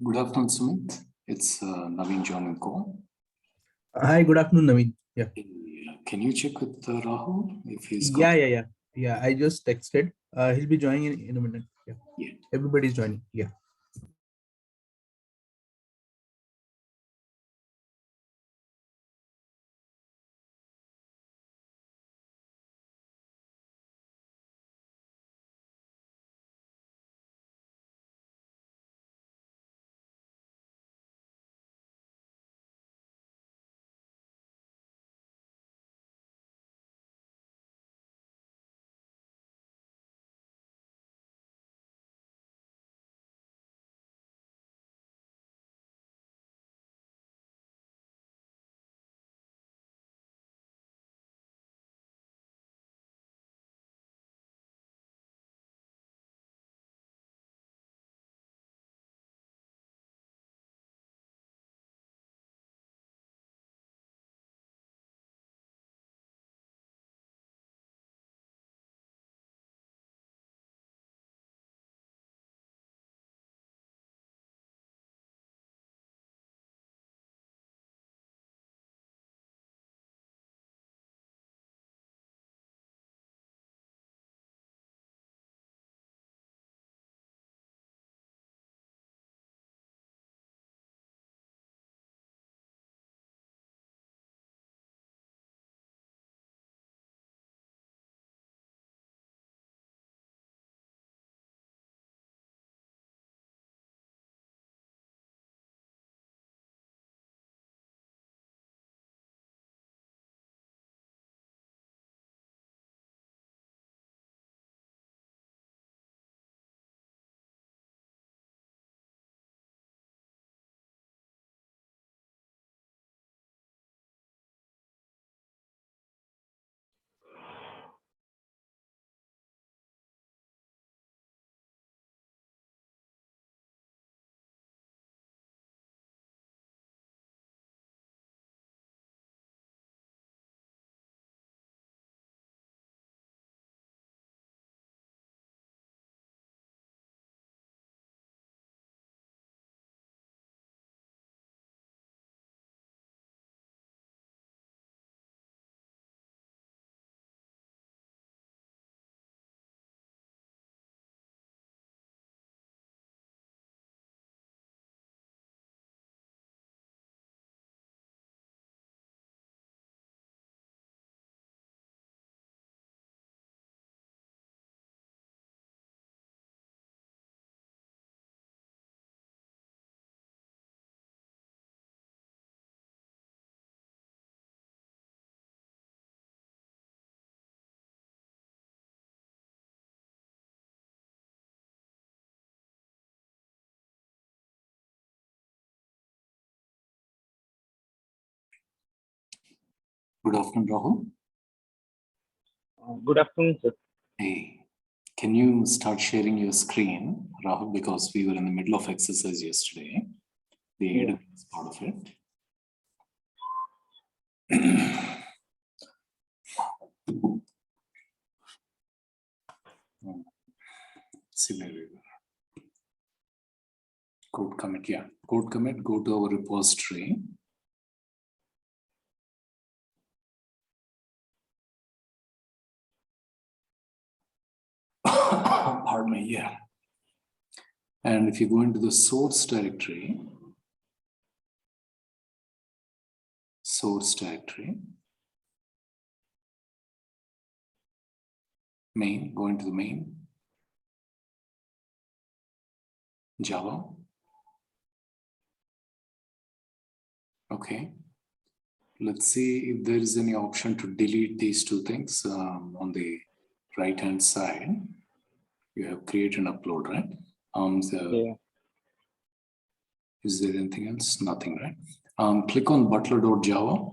Good afternoon, Sumit. It's Naveen joining call. Hi, good afternoon, Naveen. Yeah. Can you check with Rahul if he's Yeah. I just texted. He'll be joining in a minute. Yeah. Yeah. Everybody's joining. Yeah. Good afternoon, Rahul. Good afternoon, sir. Hey, can you start sharing your screen, Rahul? Because we were in the middle of exercise yesterday. The AWS is part of it. Similarly, code commit, yeah. Code commit, go to our repository. Pardon me, yeah. And if you go into the source directory, main, go into the main, Java. Okay. Let's see if there is any option to delete these two things on the right hand side. You have create and upload, right? Is there anything else? Nothing, right? Click on butler.java.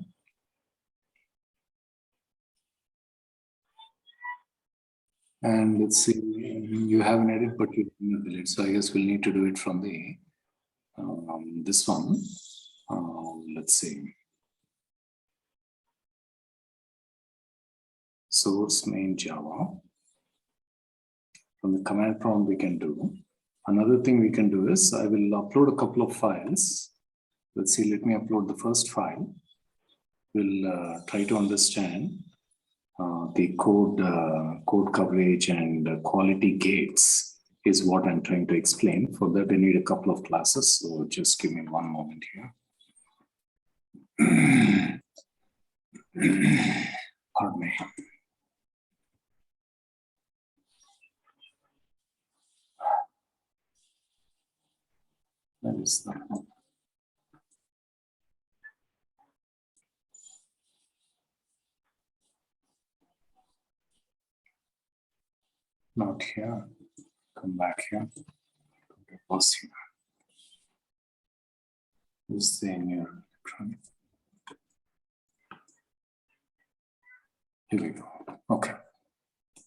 And let's see, you have an edit, but you didn't delete. So I guess we'll need to do it from the this one. Let's see. Source main Java. From the command prompt we can do Another thing we can do is I will upload a couple of files. Let's see, let me upload the first file. We'll try to understand the code coverage and quality gates is what I'm trying to explain. For that, I need a couple of classes. So just give me one moment here. Pardon me. That is the not here. Come back here. Pause here. This is the new electronic. Here we go. Okay.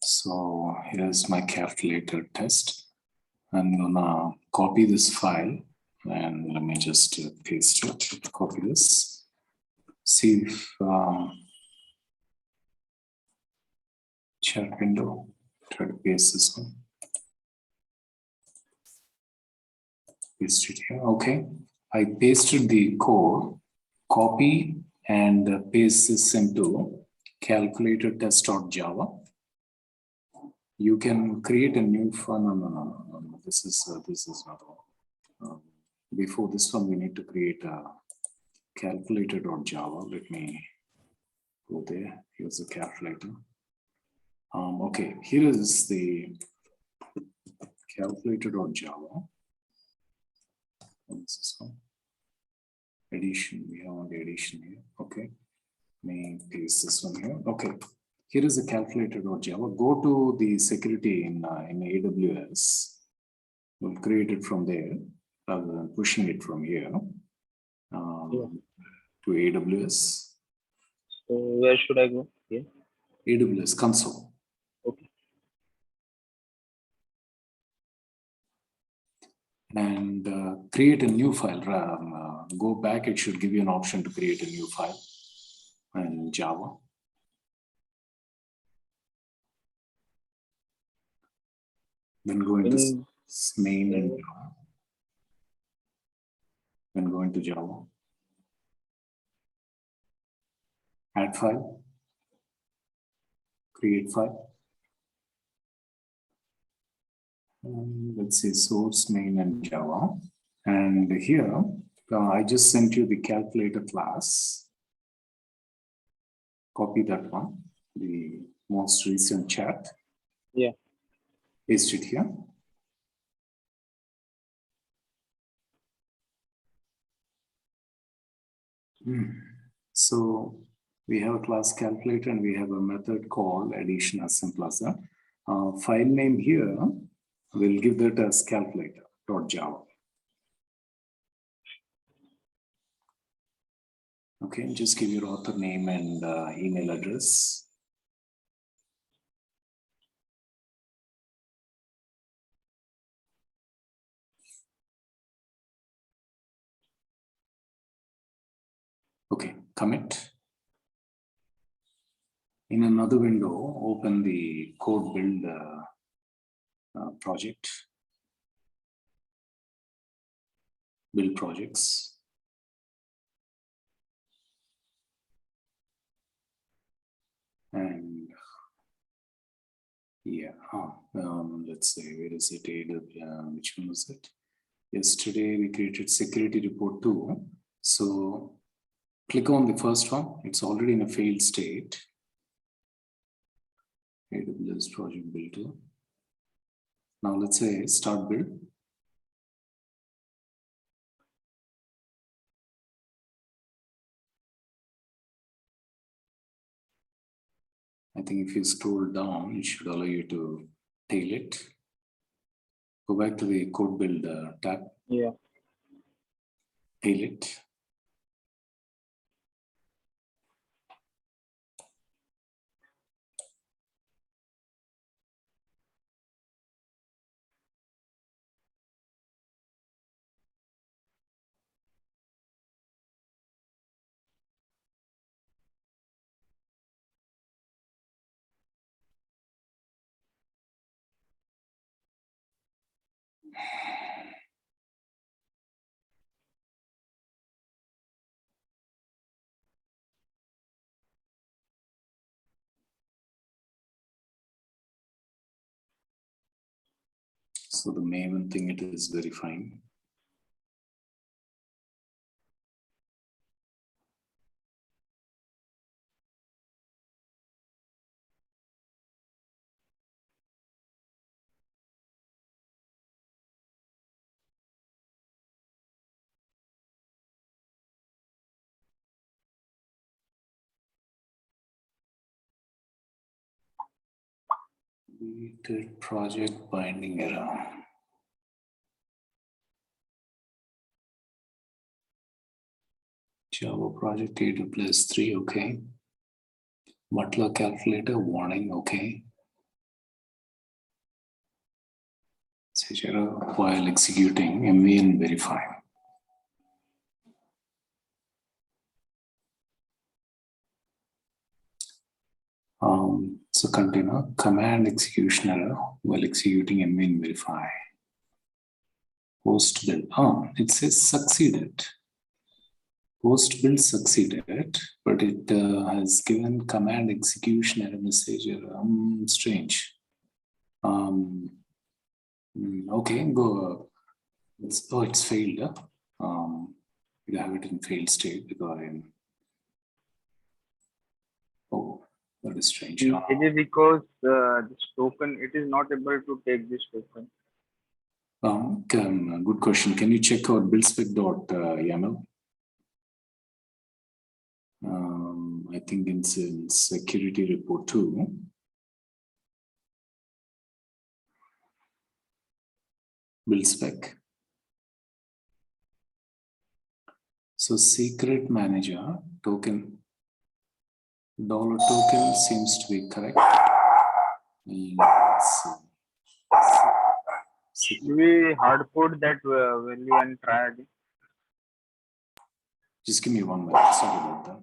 So here's my calculator test. I'm gonna copy this file and let me just paste it. Copy this. See if chat window. Try to paste this one. Paste it here. Okay. I pasted the code. Copy and paste this into calculator test.java. You can create a new file. No. This is not all. Before this one, we need to create a calculator.java. Let me go there. Here's the calculator. Okay, here is the calculator.java. What is this one? Addition. We have the addition here. Okay. Let me paste this one here. Okay. Here is the calculator.java. Go to the security in AWS. We'll create it from there rather than pushing it from here to AWS. So where should I go? Yeah. AWS console. Okay. And create a new file. Go back, it should give you an option to create a new file in Java. Then go into main and Java. Then go into Java. Add file. Create file. Let's say source, main, and Java. And here, I just sent you the calculator class. Copy that one, the most recent chat. Yeah. Paste it here. So we have a class calculator and we have a method called addition as simple as that. File name here, we'll give that as calculator.java. Okay, just give your author name and email address. Okay, commit. In another window, open the code build project. Build projects. And yeah, let's say, where is it? Which one was it? Yesterday we created security report 2. So click on the first one. It's already in a failed state. AWS project builder. Now let's say start build. I think if you scroll down, it should allow you to tail it. Go back to the code build tab. Yeah. Tail it. So the Maven thing, it is verifying. We did project binding error. Java project A2+3, okay. Butler calculator warning, okay. Message error while executing MVN verify. So container command execution error while executing MVN verify. Post build. It says succeeded. Post build succeeded, but it has given command execution error message error. Strange. Okay, go. It's failed. You have it in failed state because that is strange. Maybe because this token, it is not able to take this token. Good question. Can you check out buildspec.yaml? I think it's in security report 2. Build spec. So secret manager token, dollar token seems to be correct. Should we hard code that value and try again? Just give me 1 minute. Sorry about that.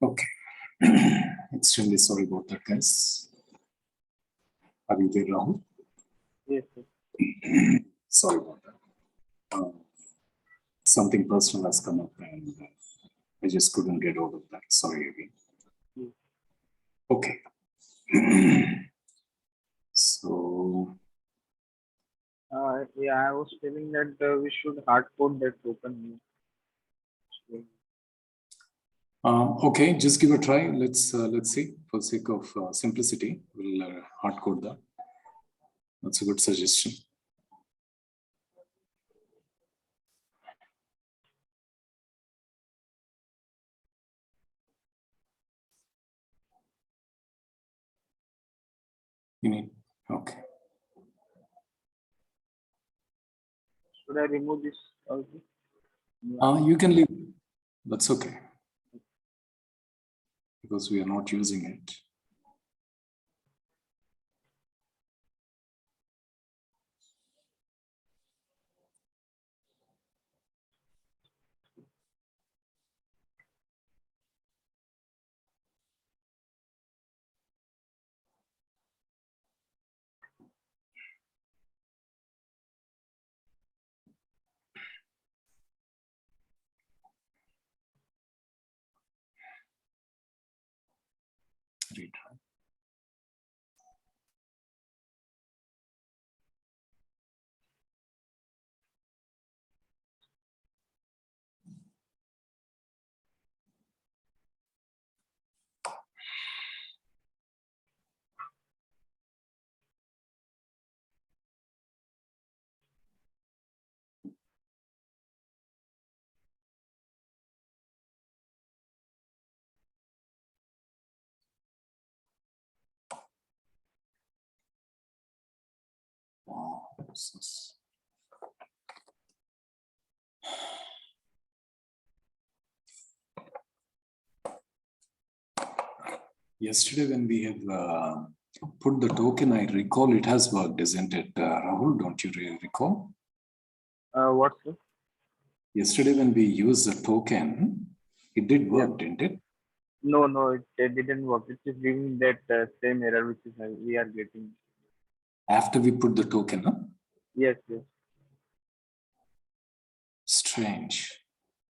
Okay. Extremely sorry about that, guys. Are you there, Rahul? Yes, yes. Sorry about that. Something personal has come up and I just couldn't get out of that. Sorry again. Yes. Okay. So, Yeah, I was telling that we should hard code that token here. okay, just give a try. Let's see. For the sake of simplicity, we'll hard code that. That's a good suggestion. You need, okay. Should I remove this also? You can leave. That's okay. Because we are not using it. Retry. Wow, this is... Yesterday when we have put the token, I recall it has worked, isn't it, Rahul? Don't you recall? What, sir? Yesterday when we used the token, it did Yeah. work, didn't it? No, it didn't work. It is giving that same error which is we are getting. After we put the token, huh? Yes, yes. Strange.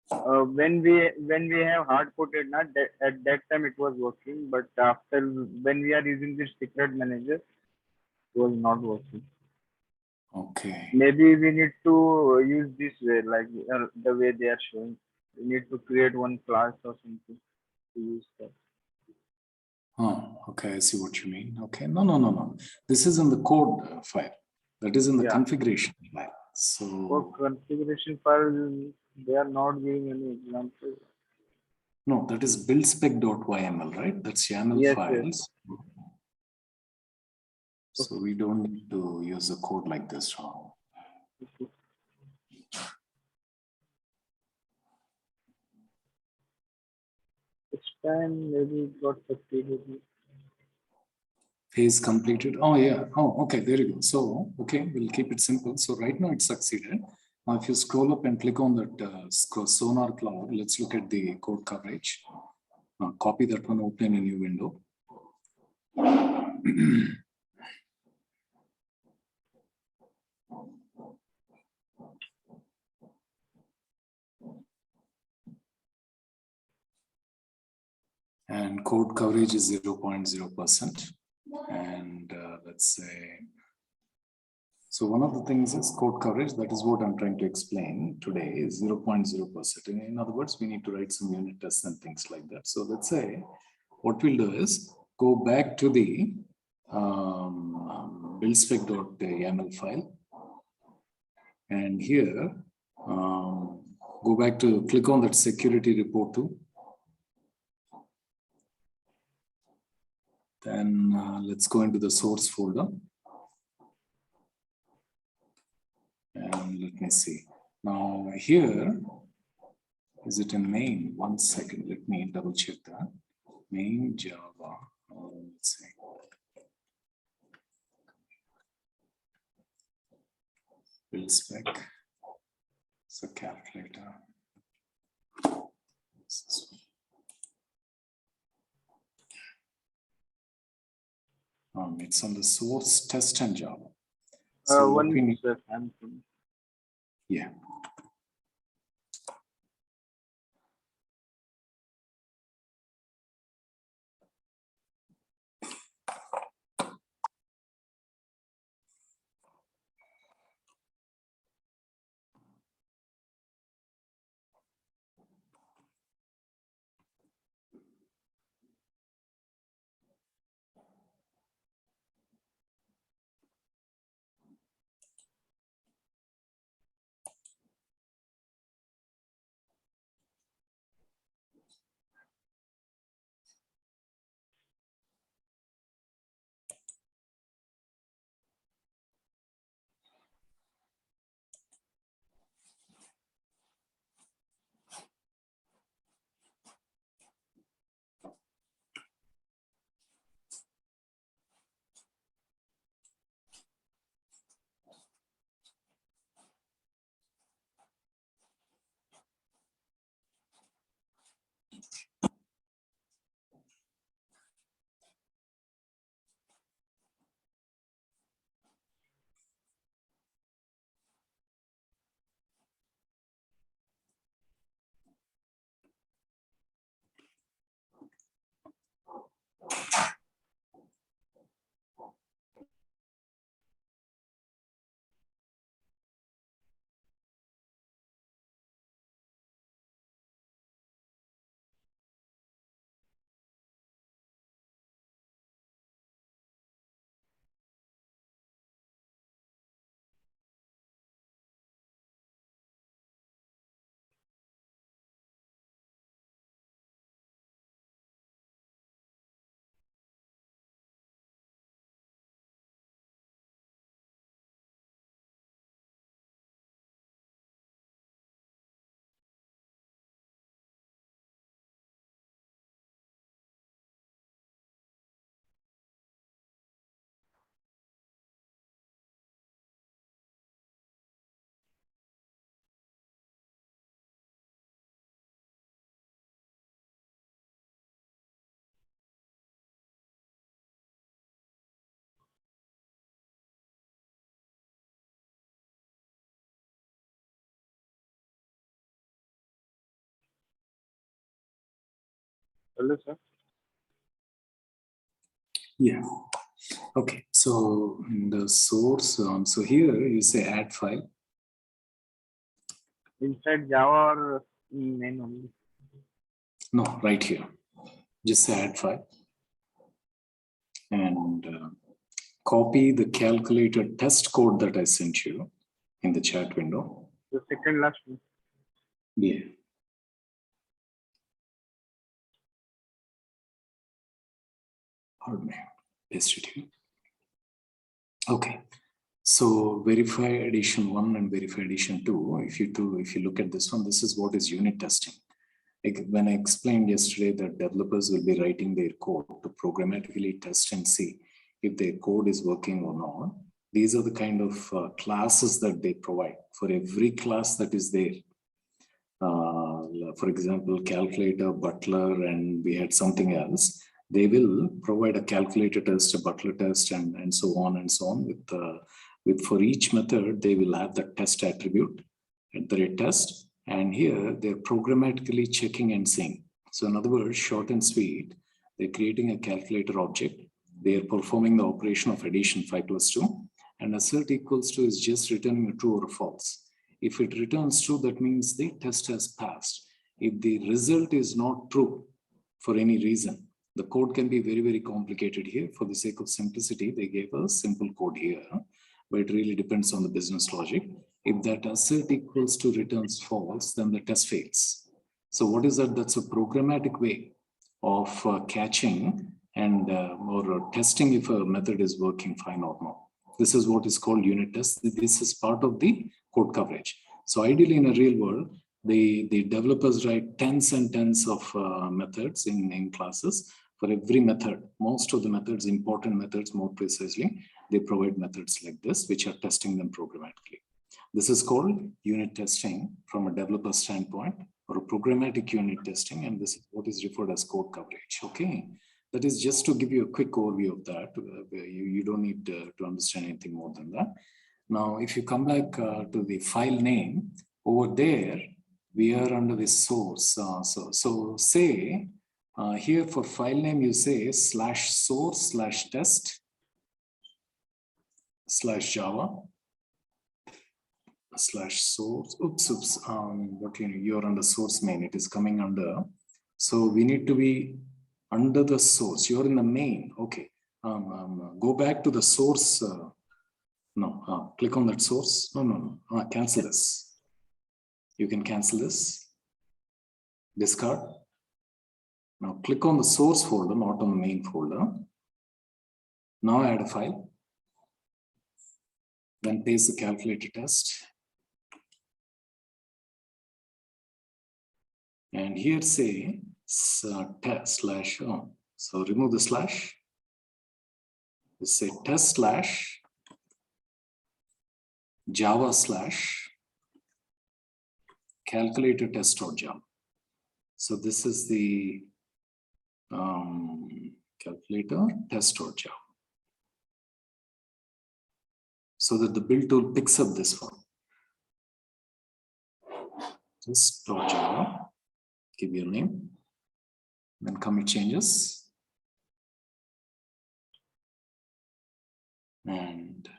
When we have hard coded, not that, at that time it was working, but after when we are using this secret manager, it was not working. Okay. Maybe we need to use this way, like the way they are showing. We need to create one class or something to use that. Oh, okay, I see what you mean. Okay, no. This is in the code file. That is in the Yeah. configuration file. For So, configuration file, they are not giving any example. no, that is buildspec.yml, right? That's YAML Yes, yes. files. So we don't need to use a code like this. Rahul. It's time maybe it got succeeded. Phase completed. Oh, yeah. Oh, okay. There you go. So, okay, we'll keep it simple. So right now it succeeded. Now, if you scroll up and click on that Sonar Cloud, let's look at the code coverage. Copy that one, open in a new window. And code coverage is 0.0%. And let's say, so one of the things is code coverage. That is what I'm trying to explain today is 0.0%. In other words, we need to write some unit tests and things like that. So let's say what we'll do is go back to the buildspec.yml file. And here, go back to click on that security report too. Then let's go into the source folder. And let me see. Now here, is it in main? 1 second, let me double check that. Main Java, let's see. Build spec, it's a calculator. It's on the source test and Java. So what we One need, second. yeah. Hello, sir. Yeah. Okay. So in the source, so here you say add file. Inside Java or main only? No, right here. Just say add file and copy the calculated test code that I sent you in the chat window. The second last one. Yeah. Pardon me. Paste it here. Okay. So verify edition 1 and verify edition 2. If you look at this one, this is what is unit testing. Like when I explained yesterday that developers will be writing their code to programmatically test and see if their code is working or not. These are the kind of classes that they provide for every class that is there. For example, calculator, butler, and we had something else. They will provide a calculator test, a butler test, and so on and so on. With for each method, they will have the test attribute at the rate test. And here they're programmatically checking and seeing. So in other words, short and sweet, they're creating a calculator object. They're performing the operation of addition 5 plus 2. And assert equals to is just returning a true or a false. If it returns true, that means the test has passed. If the result is not true for any reason, the code can be very, very complicated here. For the sake of simplicity, they gave a simple code here, but it really depends on the business logic. If that assert equals to returns false, then the test fails. So what is that? That's a programmatic way of catching and or testing if a method is working fine or not. This is what is called unit test. This is part of the code coverage. So ideally in a real world, the developers write tens and tens of methods in classes. For every method, most of the methods, important methods more precisely, they provide methods like this, which are testing them programmatically. This is called unit testing from a developer standpoint or a programmatic unit testing. And this is what is referred as code coverage. Okay. That is just to give you a quick overview of that. You don't need to understand anything more than that. Now, if you come back to the file name, over there, we are under the source. So say here for file name, you say /source/test/java/source. Oops. What you're under source main, it is coming under. So we need to be under the source. You're in the main. Okay. Go back to the source. No, click on that source. No. Cancel this. You can cancel this. Discard. Now click on the source folder, not on the main folder. Now add a file. Then paste the calculator test. And here say test / so remove the slash. Let's say test / Java / calculator test.java. So this is the calculator test.java. So that the build tool picks up this one. Test.java. Give your name. Then commit changes. And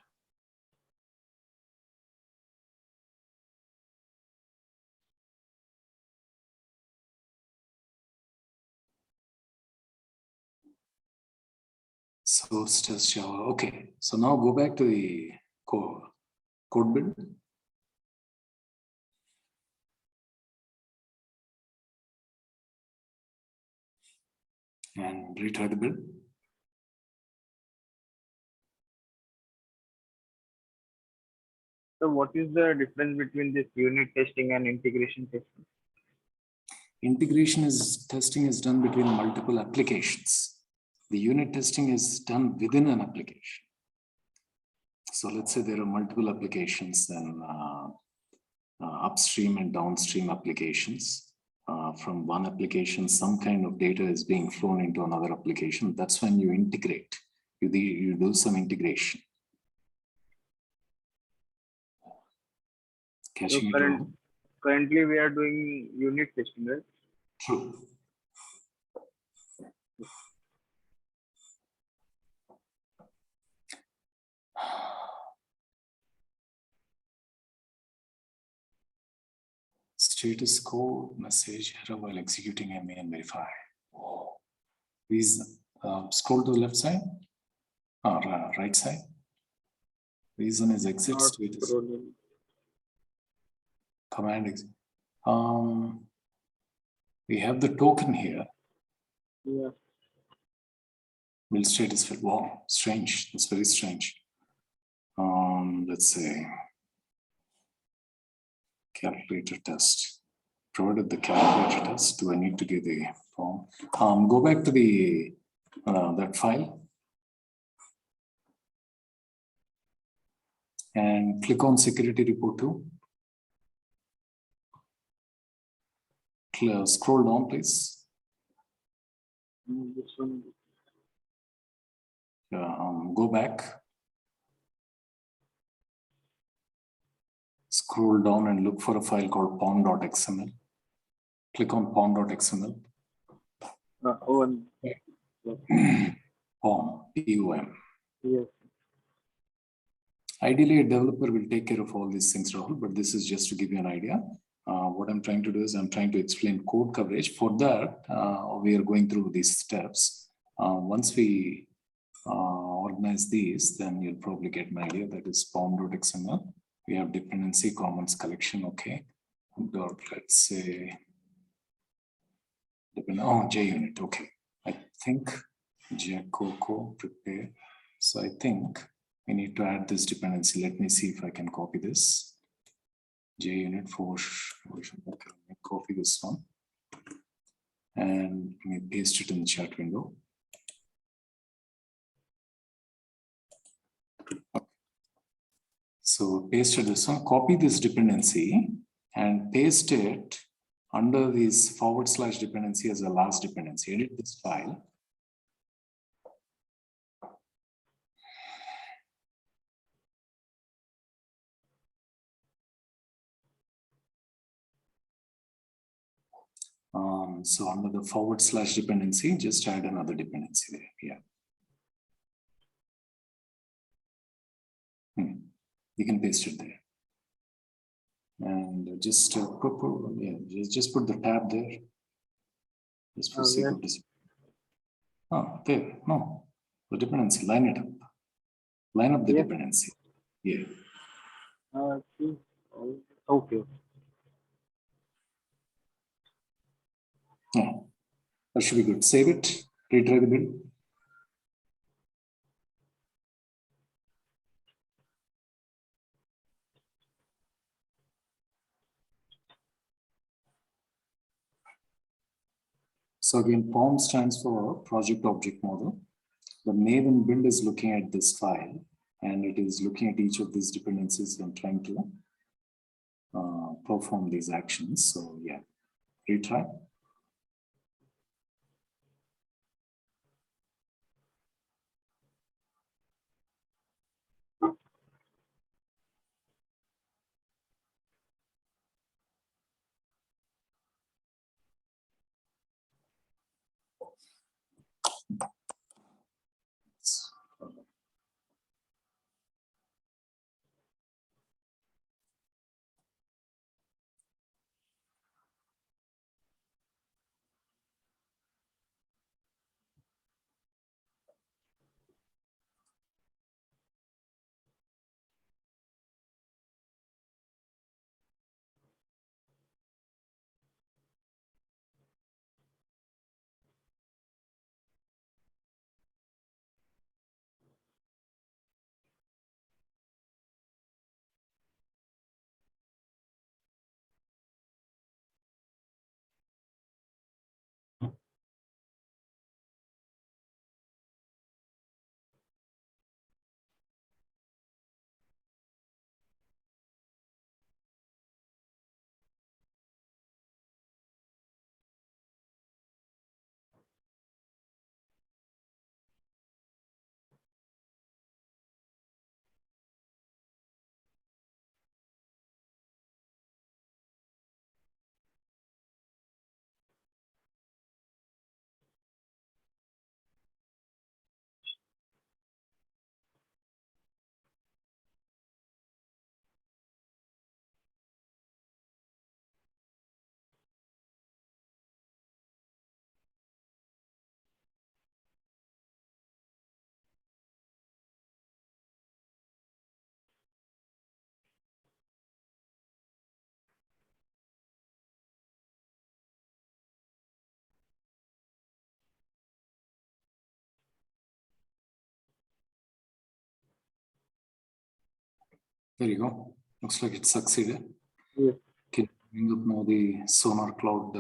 source test Java. Okay, so now go back to the code build. And retry the build. So what is the difference between this unit testing and integration testing? Integration testing is done between multiple applications. The unit testing is done within an application. So let's say there are multiple applications, then upstream and downstream applications. From one application, some kind of data is being flown into another application. That's when you integrate. You do some integration. Catching So it currently we are doing unit testing, right? True. Status code message error while executing MA and verify. Please scroll to the left side or right side. Reason is exit Not status. scrolling. Command exit. We have the token here. Yeah. Build status field. Wow, strange. That's very strange. Let's say calculator test. Provided the calculator test. Do I need to give the form? Go back to the that file and click on security report 2. Scroll down, please. This one. Go back. Scroll down and look for a file called pom.xml. Click on pom.xml. POM. POM, P-O-M. Yes. Ideally, a developer will take care of all these things, Rahul, but this is just to give you an idea. What I'm trying to do is I'm trying to explain code coverage. For that, we are going through these steps. Once we organize these, then you'll probably get an idea. That is pom.xml. We have dependency comments collection. Okay. Let's say JUnit. Okay. I think Jacoco prepare. So I think we need to add this dependency. Let me see if I can copy this. JUnit for okay, copy this one and let me paste it in the chat window. So pasted this one, copy this dependency and paste it under this / dependency as a last dependency. Edit this file So under the / dependency, just add another dependency there. Yeah. You can paste it there. And just just put the tab there. Just for sake of this. Oh, there. No, the dependency. Line it up. Line up the dependency. Yeah. Okay. Yeah. That should be good. Save it. Retry the build. So again, POM stands for Project Object Model. The Maven build is looking at this file and it is looking at each of these dependencies and trying to perform these actions. So yeah, retry. There you go. Looks like it succeeded. Yes. Can you bring up now the Sonar Cloud?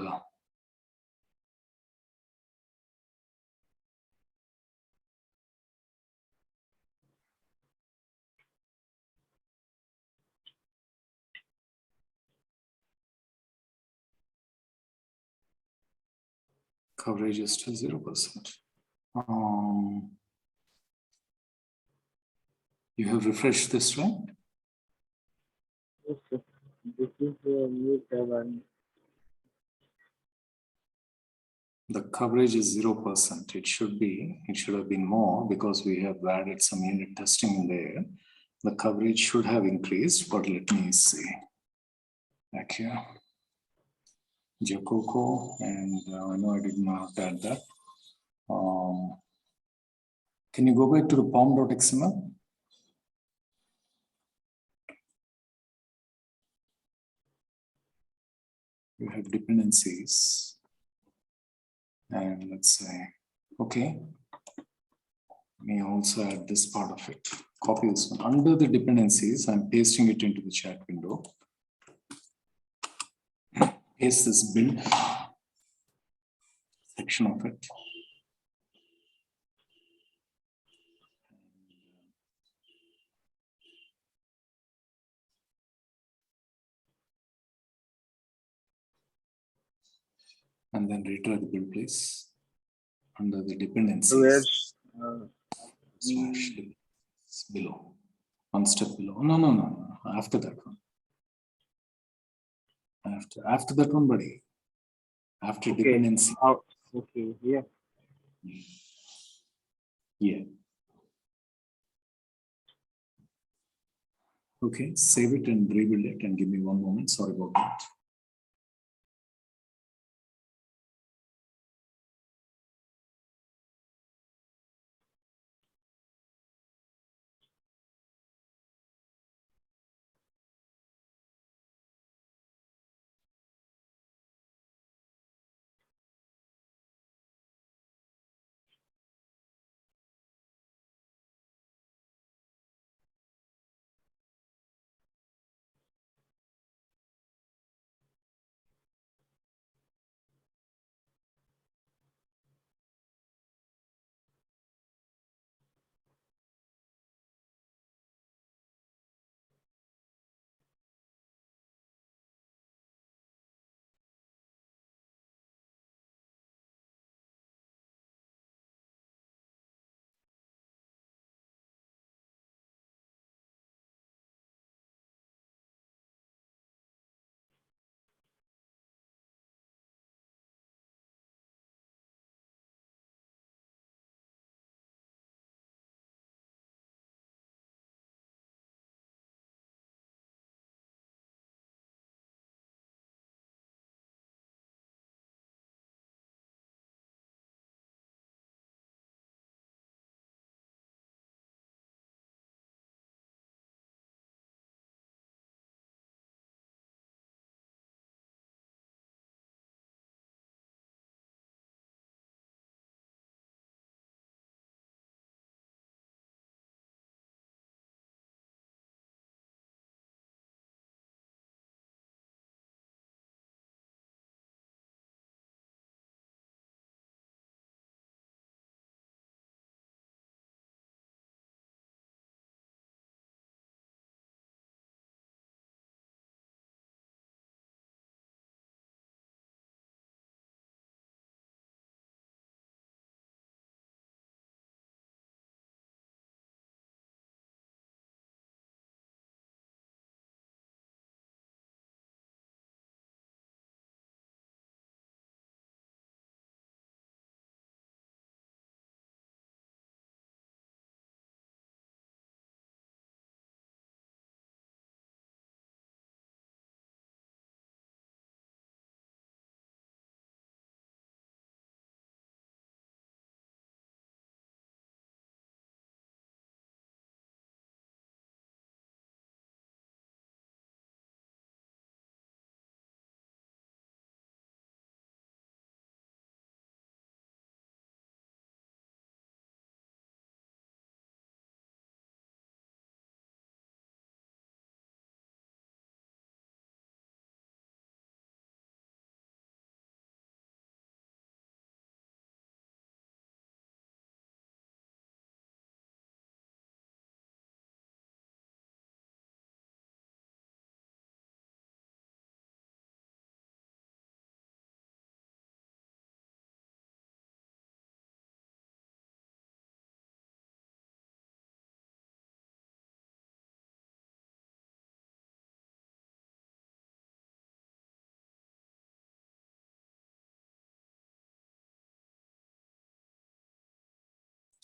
Coverage is still 0%. You have refreshed this, right? Yes, sir. This is the new tab and The coverage is 0%. It should have been more because we have added some unit testing in there. The coverage should have increased, but let me see. Back here. Jacoco, and I know I did not add that. Can you go back to the pom.xml? You have dependencies. And let's say, okay. Let me also add this part of it. Copy this one. Under the dependencies, I'm pasting it into the chat window. Paste this build section of it. And then retry the build, please. Under the dependencies. where's Slash below. One step below. No. After that one. After that one, buddy. After Okay. dependency. Okay. Yeah. Yeah. Okay, save it and rebuild it and give me one moment. Sorry about that.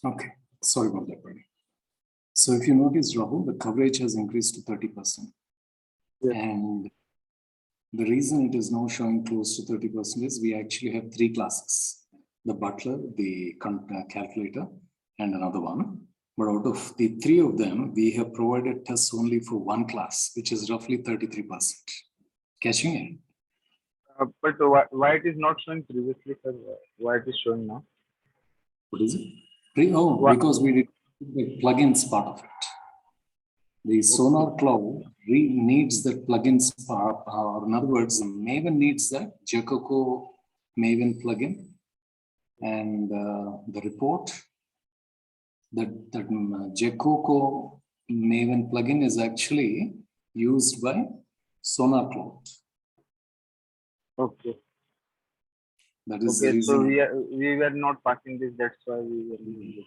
Okay, sorry about that, buddy. So if you notice, Rahul, the coverage has increased to 30%. Yes. And the reason it is now showing close to 30% is we actually have three classes: the butler, the calculator, and another one. But out of the three of them, we have provided tests only for one class, which is roughly 33%. Catching it? But why it is not showing previously, sir? Why it is showing now? What is it? Because we did the plugins part of it. The Sonar Cloud needs that plugins part, or in other words, the Maven needs that Jacoco Maven plugin, and the report that Jacoco Maven plugin is actually used by Sonar Cloud. Okay. That is the Okay. So reason. we were not passing this. That's why we were using this.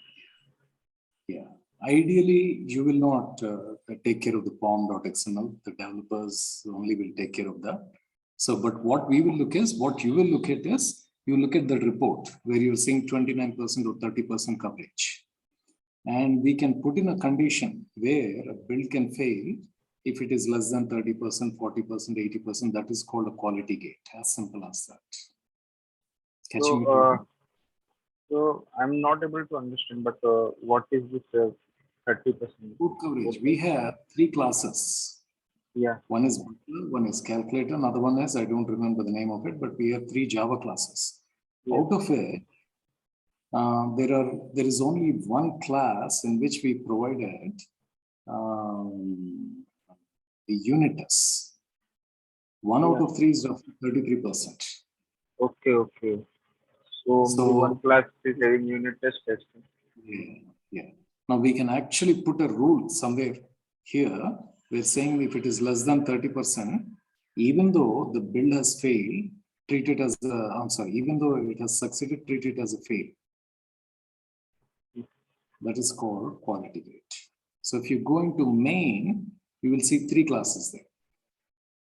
Yeah. Ideally, you will not take care of the pom.xml. The developers only will take care of that. So, but what we will look is, what you will look at is, you look at the report where you're seeing 29% or 30% coverage. And we can put in a condition where a build can fail if it is less than 30%, 40%, 80%. That is called a quality gate, as simple as that. Catching it? So I'm not able to understand, but what is this 30%? Code coverage. We have 3 classes. Yeah. One is butler, one is calculator, another one is, I don't remember the name of it, but we have 3 Java classes. Yeah. Out of it, there is only one class in which we provided the unit tests. 1 out of 3 is roughly 33%. Okay. So only one class is having unit test testing. Yeah. Now we can actually put a rule somewhere here. We're saying if it is less than 30%, even though the build has failed, treat it as even though it has succeeded, treat it as a fail. That is called quality gate. So if you go into main, you will see 3 classes there.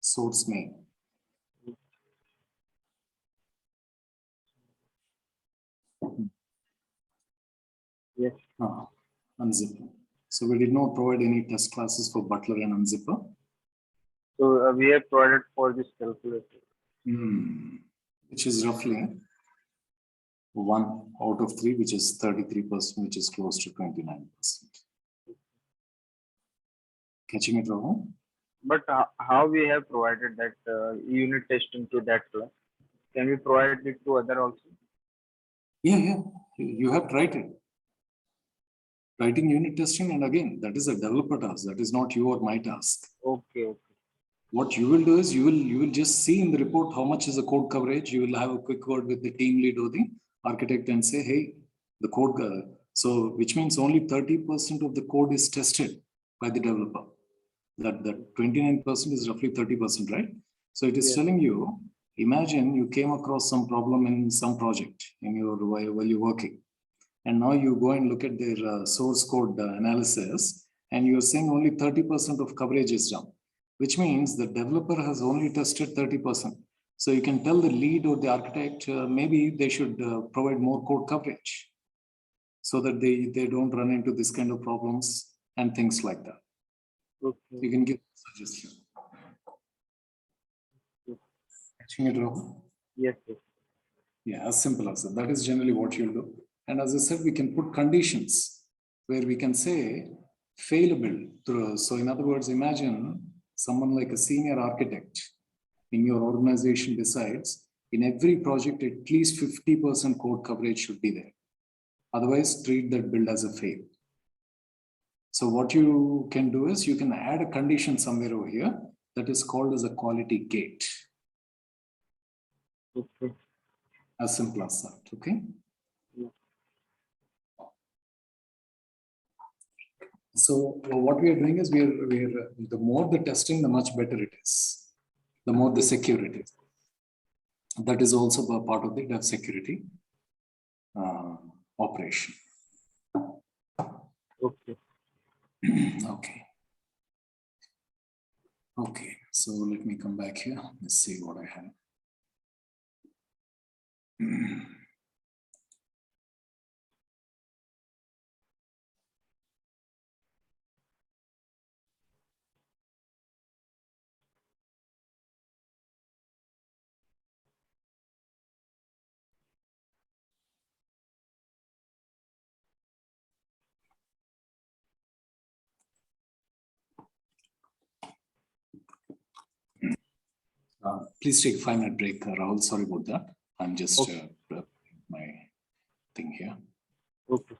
Source main. Yes. Unzipper. So we did not provide any test classes for butler and unzipper. So we have provided for this calculator. Which is roughly 1 out of 3, which is 33%, which is close to 29%. Catching it, Rahul? But how we have provided that unit testing to that class? Can we provide it to other also? Yeah. You have tried it. Writing unit testing, and again, that is a developer task. That is not you or my task. Okay. What you will do is you will just see in the report how much is the code coverage. You will have a quick word with the team lead or the architect and say, hey, the code. So which means only 30% of the code is tested by the developer. That 29% is roughly 30%, right? So it is telling you, imagine you came across some problem in some project in your while you're working. And now you go and look at their source code analysis, and you're saying only 30% of coverage is done, which means the developer has only tested 30%. So you can tell the lead or the architect, maybe they should provide more code coverage so that they don't run into this kind of problems and things like that. Okay. You can give a suggestion. Catching it, Rahul? Yes. Yeah, as simple as that. That is generally what you'll do. And as I said, we can put conditions where we can say failable. So in other words, imagine someone like a senior architect in your organization decides in every project, at least 50% code coverage should be there. Otherwise, treat that build as a fail. So what you can do is you can add a condition somewhere over here that is called as a quality gate. Okay. As simple as that, okay? So what we are doing is we are the more the testing, the much better it is. The more the secure it is. That is also a part of the dev security operation. Okay. Okay, so let me come back here. Let's see what I have. Please take a 5-minute break, Rahul. Sorry about that. I'm just my thing here. Okay.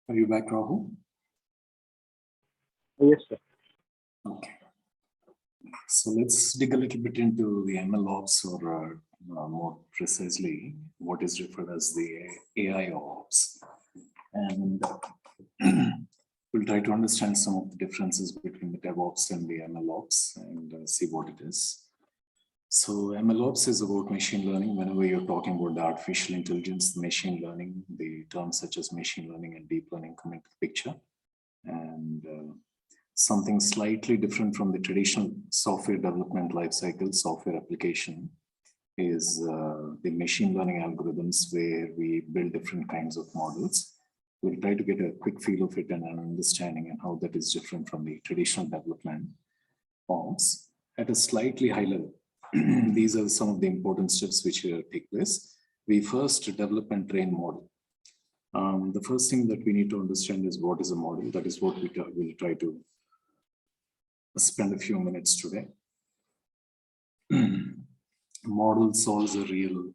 Are you back, Rahul? Yes, sir. Okay. So let's dig a little bit into the ML ops, or more precisely, what is referred as the AI ops. And we'll try to understand some of the differences between the DevOps and the ML ops and see what it is. So ML ops is about machine learning. Whenever you're talking about the artificial intelligence, the machine learning, the terms such as machine learning and deep learning come into the picture. And something slightly different from the traditional software development lifecycle, software application, is the machine learning algorithms, where we build different kinds of models. We'll try to get a quick feel of it and an understanding and how that is different from the traditional development forms at a slightly high level. These are some of the important steps which take place. We first develop and train model. The first thing that we need to understand is what is a model. That is what we'll try to spend a few minutes today. Model solves a real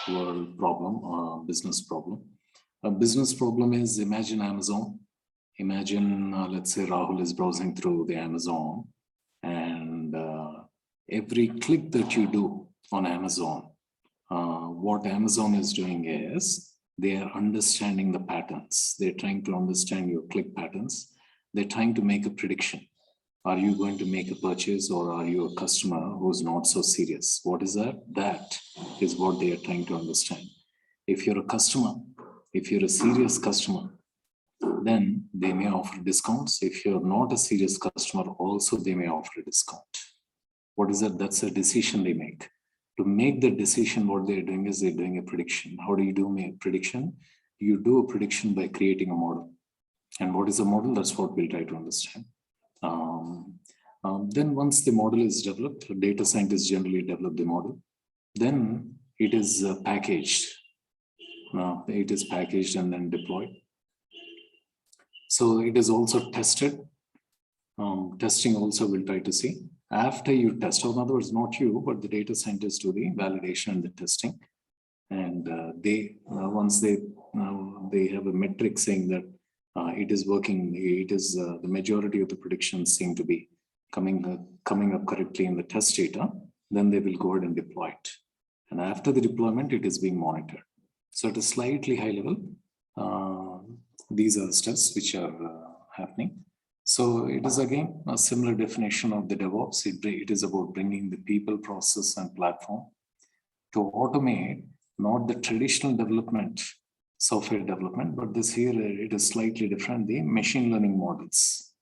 world problem, business problem. A business problem is, imagine Amazon. Imagine, let's say Rahul is browsing through the Amazon, and every click that you do on Amazon, what Amazon is doing is they are understanding the patterns. They're trying to understand your click patterns. They're trying to make a prediction. Are you going to make a purchase, or are you a customer who's not so serious? What is that? That is what they are trying to understand. If you're a customer, if you're a serious customer, then they may offer discounts. If you're not a serious customer, also they may offer a discount. What is that? That's a decision they make. To make the decision, what they're doing is they're doing a prediction. How do you do a prediction? You do a prediction by creating a model. And what is a model? That's what we'll try to understand. Then once the model is developed, data scientists generally develop the model. Then it is packaged. It is packaged and then deployed. So it is also tested. Testing also we'll try to see. After you test, or in other words, not you, but the data scientists do the validation and the testing. And once they have a metric saying that it is working, it is the majority of the predictions seem to be coming up correctly in the test data, then they will go ahead and deploy it. And after the deployment, it is being monitored. So at a slightly high level, these are the steps which are happening. So it is again a similar definition of the DevOps. It is about bringing the people, process, and platform to automate not the traditional development, software development, but this here it is slightly different. The machine learning models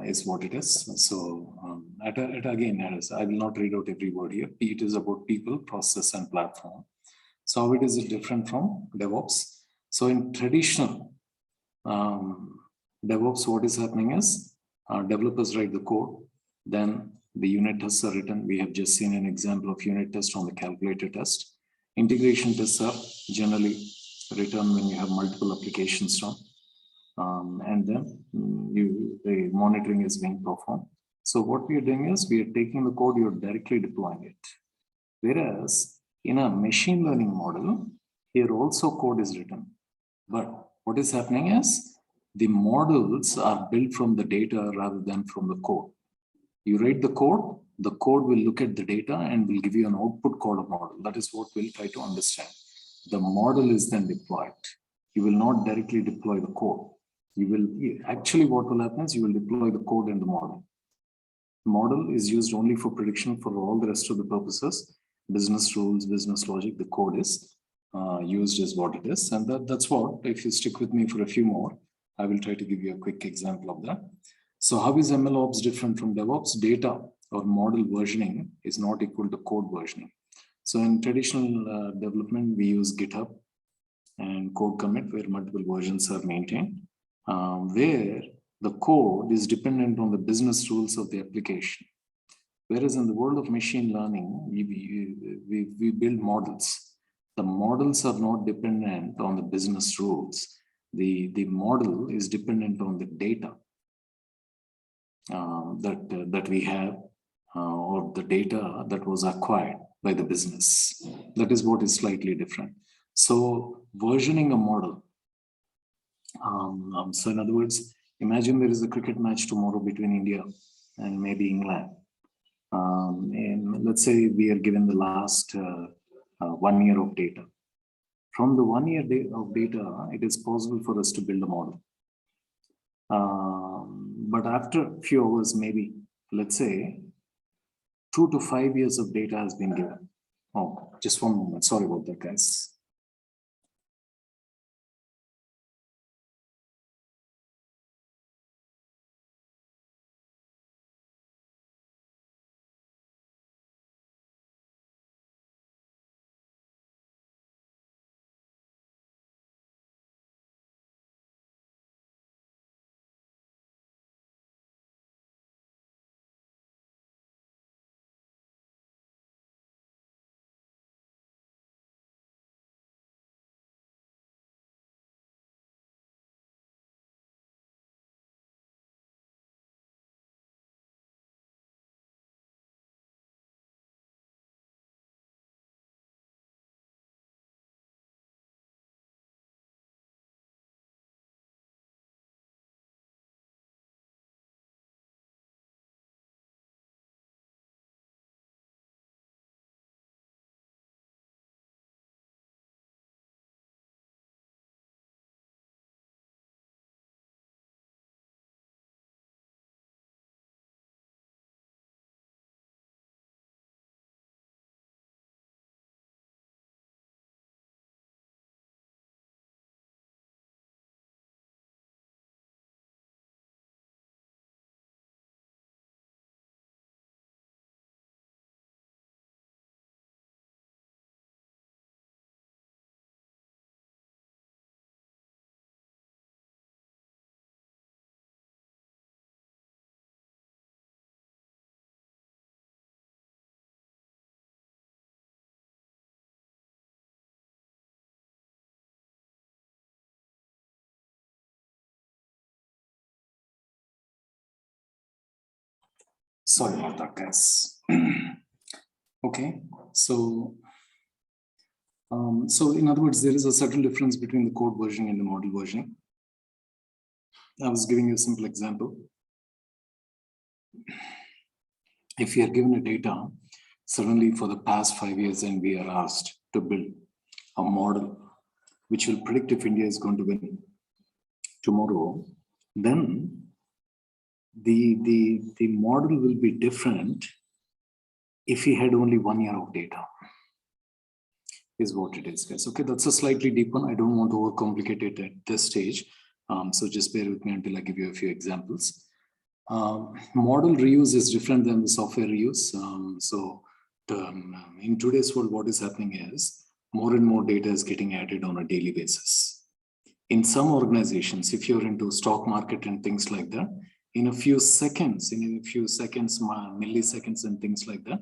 is what it is. So again, I will not read out every word here. It is about people, process, and platform. So how it is different from DevOps? So in traditional DevOps, what is happening is developers write the code, then the unit tests are written. We have just seen an example of unit test on the calculator test. Integration tests are generally written when you have multiple applications run, and then the monitoring is being performed. So what we are doing is we are taking the code, you're directly deploying it. Whereas in a machine learning model, here also code is written. But what is happening is the models are built from the data rather than from the code. You write the code will look at the data and will give you an output called a model. That is what we'll try to understand. The model is then deployed. You will not directly deploy the code. You will actually, what will happen is you will deploy the code and the model. The model is used only for prediction. For all the rest of the purposes, business rules, business logic, the code is used as what it is. And that's what, if you stick with me for a few more, I will try to give you a quick example of that. So how is MLOps different from DevOps? Data or model versioning is not equal to code versioning. So in traditional development, we use GitHub and code commit, where multiple versions are maintained, where the code is dependent on the business rules of the application. Whereas in the world of machine learning, we build models. The models are not dependent on the business rules. The model is dependent on the data that we have, or the data that was acquired by the business. That is what is slightly different. So versioning a model So in other words, imagine there is a cricket match tomorrow between India and maybe England. And let's say we are given the last 1 year of data. From the 1 year of data, it is possible for us to build a model. But after a few hours, maybe, let's say, 2 to 5 years of data has been given. Oh, just one moment. Sorry about that, guys. Sorry about that, guys. Okay, so in other words, there is a subtle difference between the code version and the model version. I was giving you a simple example. If we are given a data, suddenly for the past 5 years, and we are asked to build a model which will predict if India is going to win tomorrow, then the model will be different if we had only 1 year of data, is what it is, guys. Okay, that's a slightly deep one. I don't want to overcomplicate it at this stage. So just bear with me until I give you a few examples. Model reuse is different than the software reuse. In today's world, what is happening is more and more data is getting added on a daily basis. In some organizations, if you're into stock market and things like that, in a few seconds, milliseconds and things like that,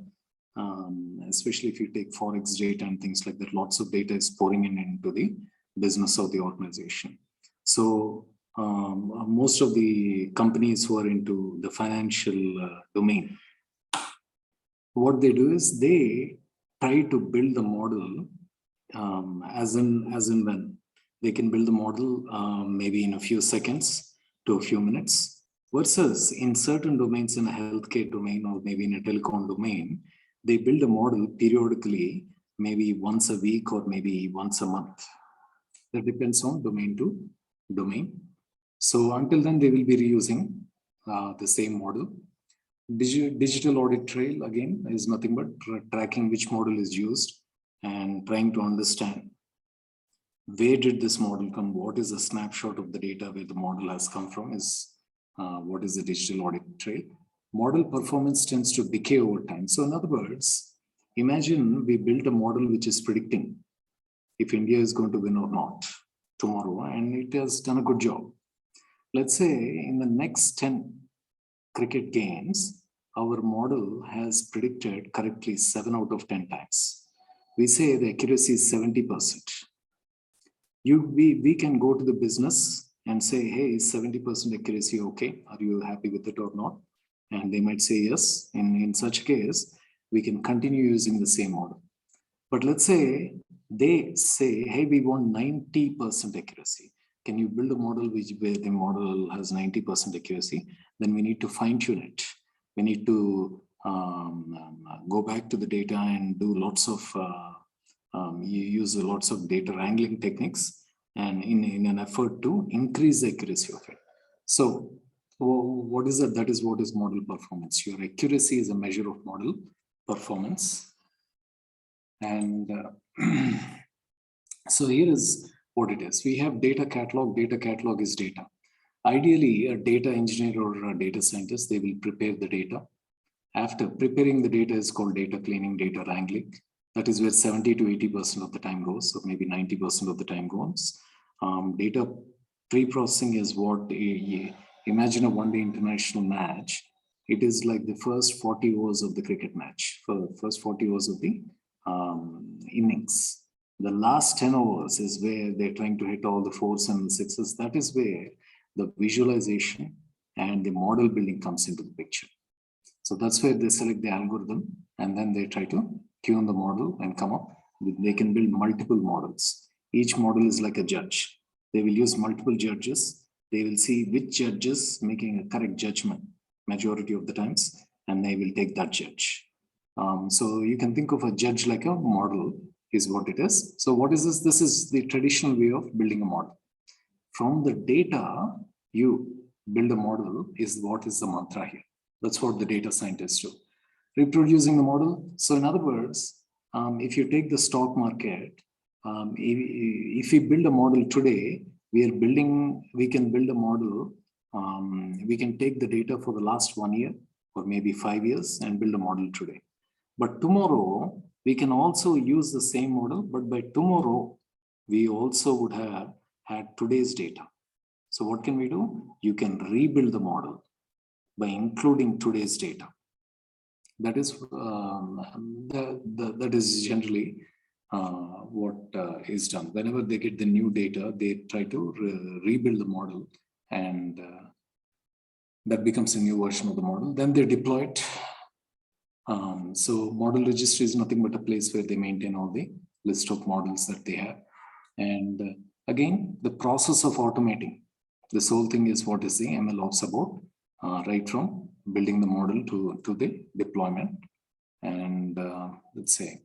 especially if you take Forex data and things like that, lots of data is pouring into the business of the organization. So most of the companies who are into the financial domain, what they do is they try to build the model as in when they can build the model maybe in a few seconds to a few minutes, versus in certain domains, in a healthcare domain or maybe in a telecom domain, they build a model periodically, maybe once a week or maybe once a month. That depends on domain to domain. So until then, they will be reusing the same model. Digital audit trail, again, is nothing but tracking which model is used and trying to understand where did this model come, what is a snapshot of the data where the model has come from, is what is the digital audit trail. Model performance tends to decay over time. So in other words, imagine we built a model which is predicting if India is going to win or not tomorrow, and it has done a good job. Let's say in the next 10 cricket games, our model has predicted correctly 7 out of 10 times. We say the accuracy is 70%. We can go to the business and say, hey, is 70% accuracy okay? Are you happy with it or not? And they might say yes. In such case, we can continue using the same model. But let's say they say, hey, we want 90% accuracy. Can you build a model where the model has 90% accuracy? Then we need to fine tune it. We need to go back to the data and do lots of, you use lots of data wrangling techniques and in an effort to increase the accuracy of it. So what is that? That is what is model performance. Your accuracy is a measure of model performance. And so here is what it is. We have data catalog. Data catalog is data. Ideally, a data engineer or a data scientist, they will prepare the data. After preparing the data is called data cleaning, data wrangling. That is where 70 to 80% of the time goes, or maybe 90% of the time goes. Data pre-processing is what, imagine a one-day international match. It is like the first 40 overs of the cricket match, for the first 40 overs of the innings. The last 10 overs is where they're trying to hit all the fours and the sixes. That is where the visualization and the model building comes into the picture. So that's where they select the algorithm and then they try to tune the model and come up with, they can build multiple models. Each model is like a judge. They will use multiple judges. They will see which judges making a correct judgment majority of the times, and they will take that judge. So you can think of a judge like a model is what it is. So what is this? This is the traditional way of building a model. From the data, you build a model is what is the mantra here. That's what the data scientists do. Reproducing the model. So in other words, if you take the stock market, if we build a model today, we can build a model. We can take the data for the last 1 year or maybe 5 years and build a model today. But tomorrow, we can also use the same model, but by tomorrow, we also would have had today's data. So what can we do? You can rebuild the model by including today's data. That is that is generally what is done. Whenever they get the new data, they try to rebuild the model, and that becomes a new version of the model. Then they deploy it. So model registry is nothing but a place where they maintain all the list of models that they have. And again, the process of automating this whole thing is what is the MLOps about, right from building the model to the deployment. And let's say,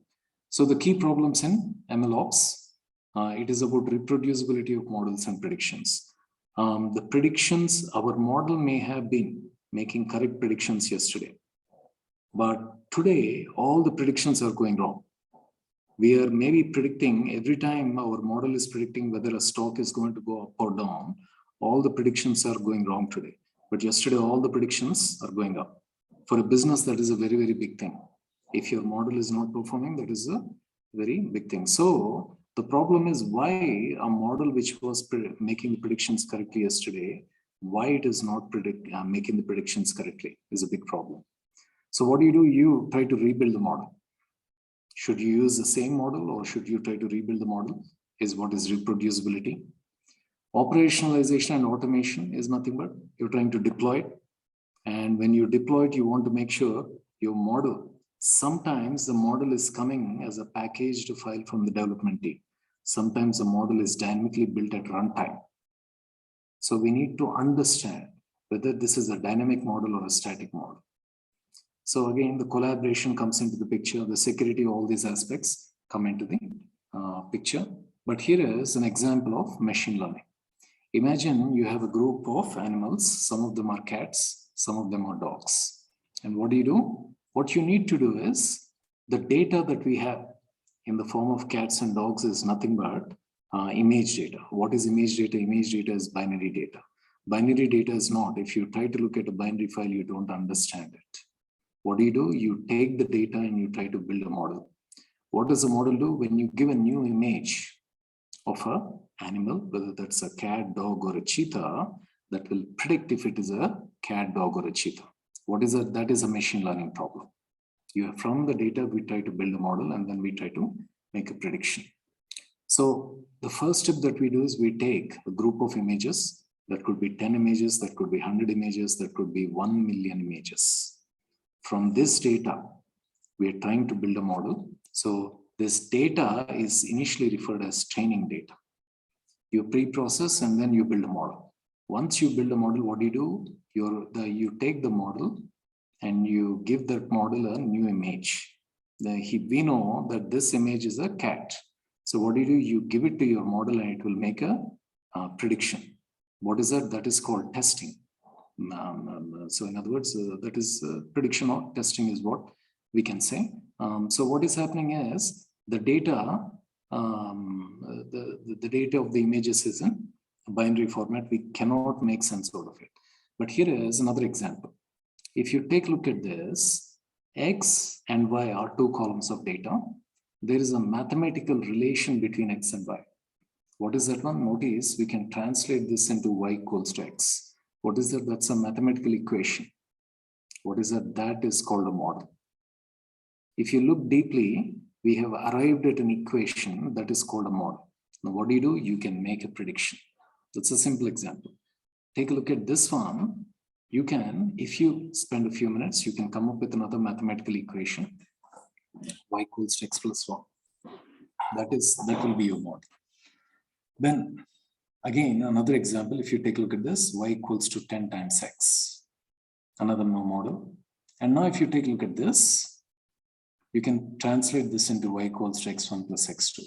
so the key problems in MLOps, it is about reproducibility of models and predictions. The predictions, our model may have been making correct predictions yesterday, but today all the predictions are going wrong. We are maybe predicting every time our model is predicting whether a stock is going to go up or down, all the predictions are going wrong today. But yesterday, all the predictions are going up. For a business, that is a very, very big thing. If your model is not performing, that is a very big thing. So the problem is why a model which was making the predictions correctly yesterday, why it is not making the predictions correctly is a big problem. So what do? You try to rebuild the model. Should you use the same model or should you try to rebuild the model? Is what is reproducibility. Operationalization and automation is nothing but you're trying to deploy it. And when you deploy it, you want to make sure your model, sometimes the model is coming as a packaged file from the development team. Sometimes the model is dynamically built at runtime. So we need to understand whether this is a dynamic model or a static model. So again, the collaboration comes into the picture, the security, all these aspects come into the picture. But here is an example of machine learning. Imagine you have a group of animals, some of them are cats, some of them are dogs. And what do? What you need to do is the data that we have in the form of cats and dogs is nothing but image data. What is image data? Image data is binary data. Binary data is not. If you try to look at a binary file, you don't understand it. What do? You take the data and you try to build a model. What does the model do? When you give a new image of an animal, whether that's a cat, dog, or a cheetah, that will predict if it is a cat, dog, or a cheetah. What is that? That is a machine learning problem. From the data, we try to build a model and then we try to make a prediction. So the first step that we do is we take a group of images. That could be 10 images, that could be 100 images, that could be 1 million images. From this data, we are trying to build a model. So this data is initially referred as training data. You pre-process and then you build a model. Once you build a model, what do? You take the model and you give that model a new image. We know that this image is a cat. So what do? You give it to your model and it will make a prediction. What is that? That is called testing. So in other words, that is prediction or testing is what we can say. So what is happening is the data, the data of the images is in binary format. We cannot make sense out of it. But here is another example. If you take a look at this, X and Y are two columns of data. There is a mathematical relation between X and Y. What is that one? Notice we can translate this into Y equals to X. What is that? That's a mathematical equation. What is that? That is called a model. If you look deeply, we have arrived at an equation that is called a model. Now, what do? You can make a prediction. That's a simple example. Take a look at this one. You can, if you spend a few minutes, you can come up with another mathematical equation. Y equals to X plus 1. That will be your model. Then again, another example, if you take a look at this, Y equals to 10 times X. Another model. And now if you take a look at this, you can translate this into Y equals to X1 plus X2.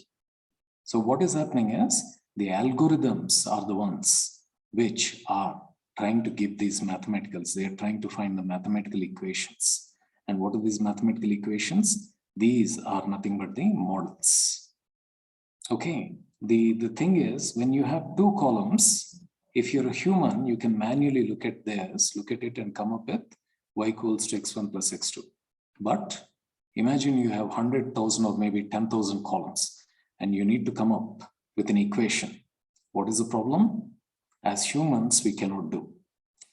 So what is happening is the algorithms are the ones which are trying to give these mathematicals. They are trying to find the mathematical equations. And what are these mathematical equations? These are nothing but the models. Okay, the thing is, when you have two columns, if you're a human, you can manually look at it and come up with Y equals to X1 plus X2. But imagine you have 100,000 or maybe 10,000 columns and you need to come up with an equation. What is the problem? As humans, we cannot do.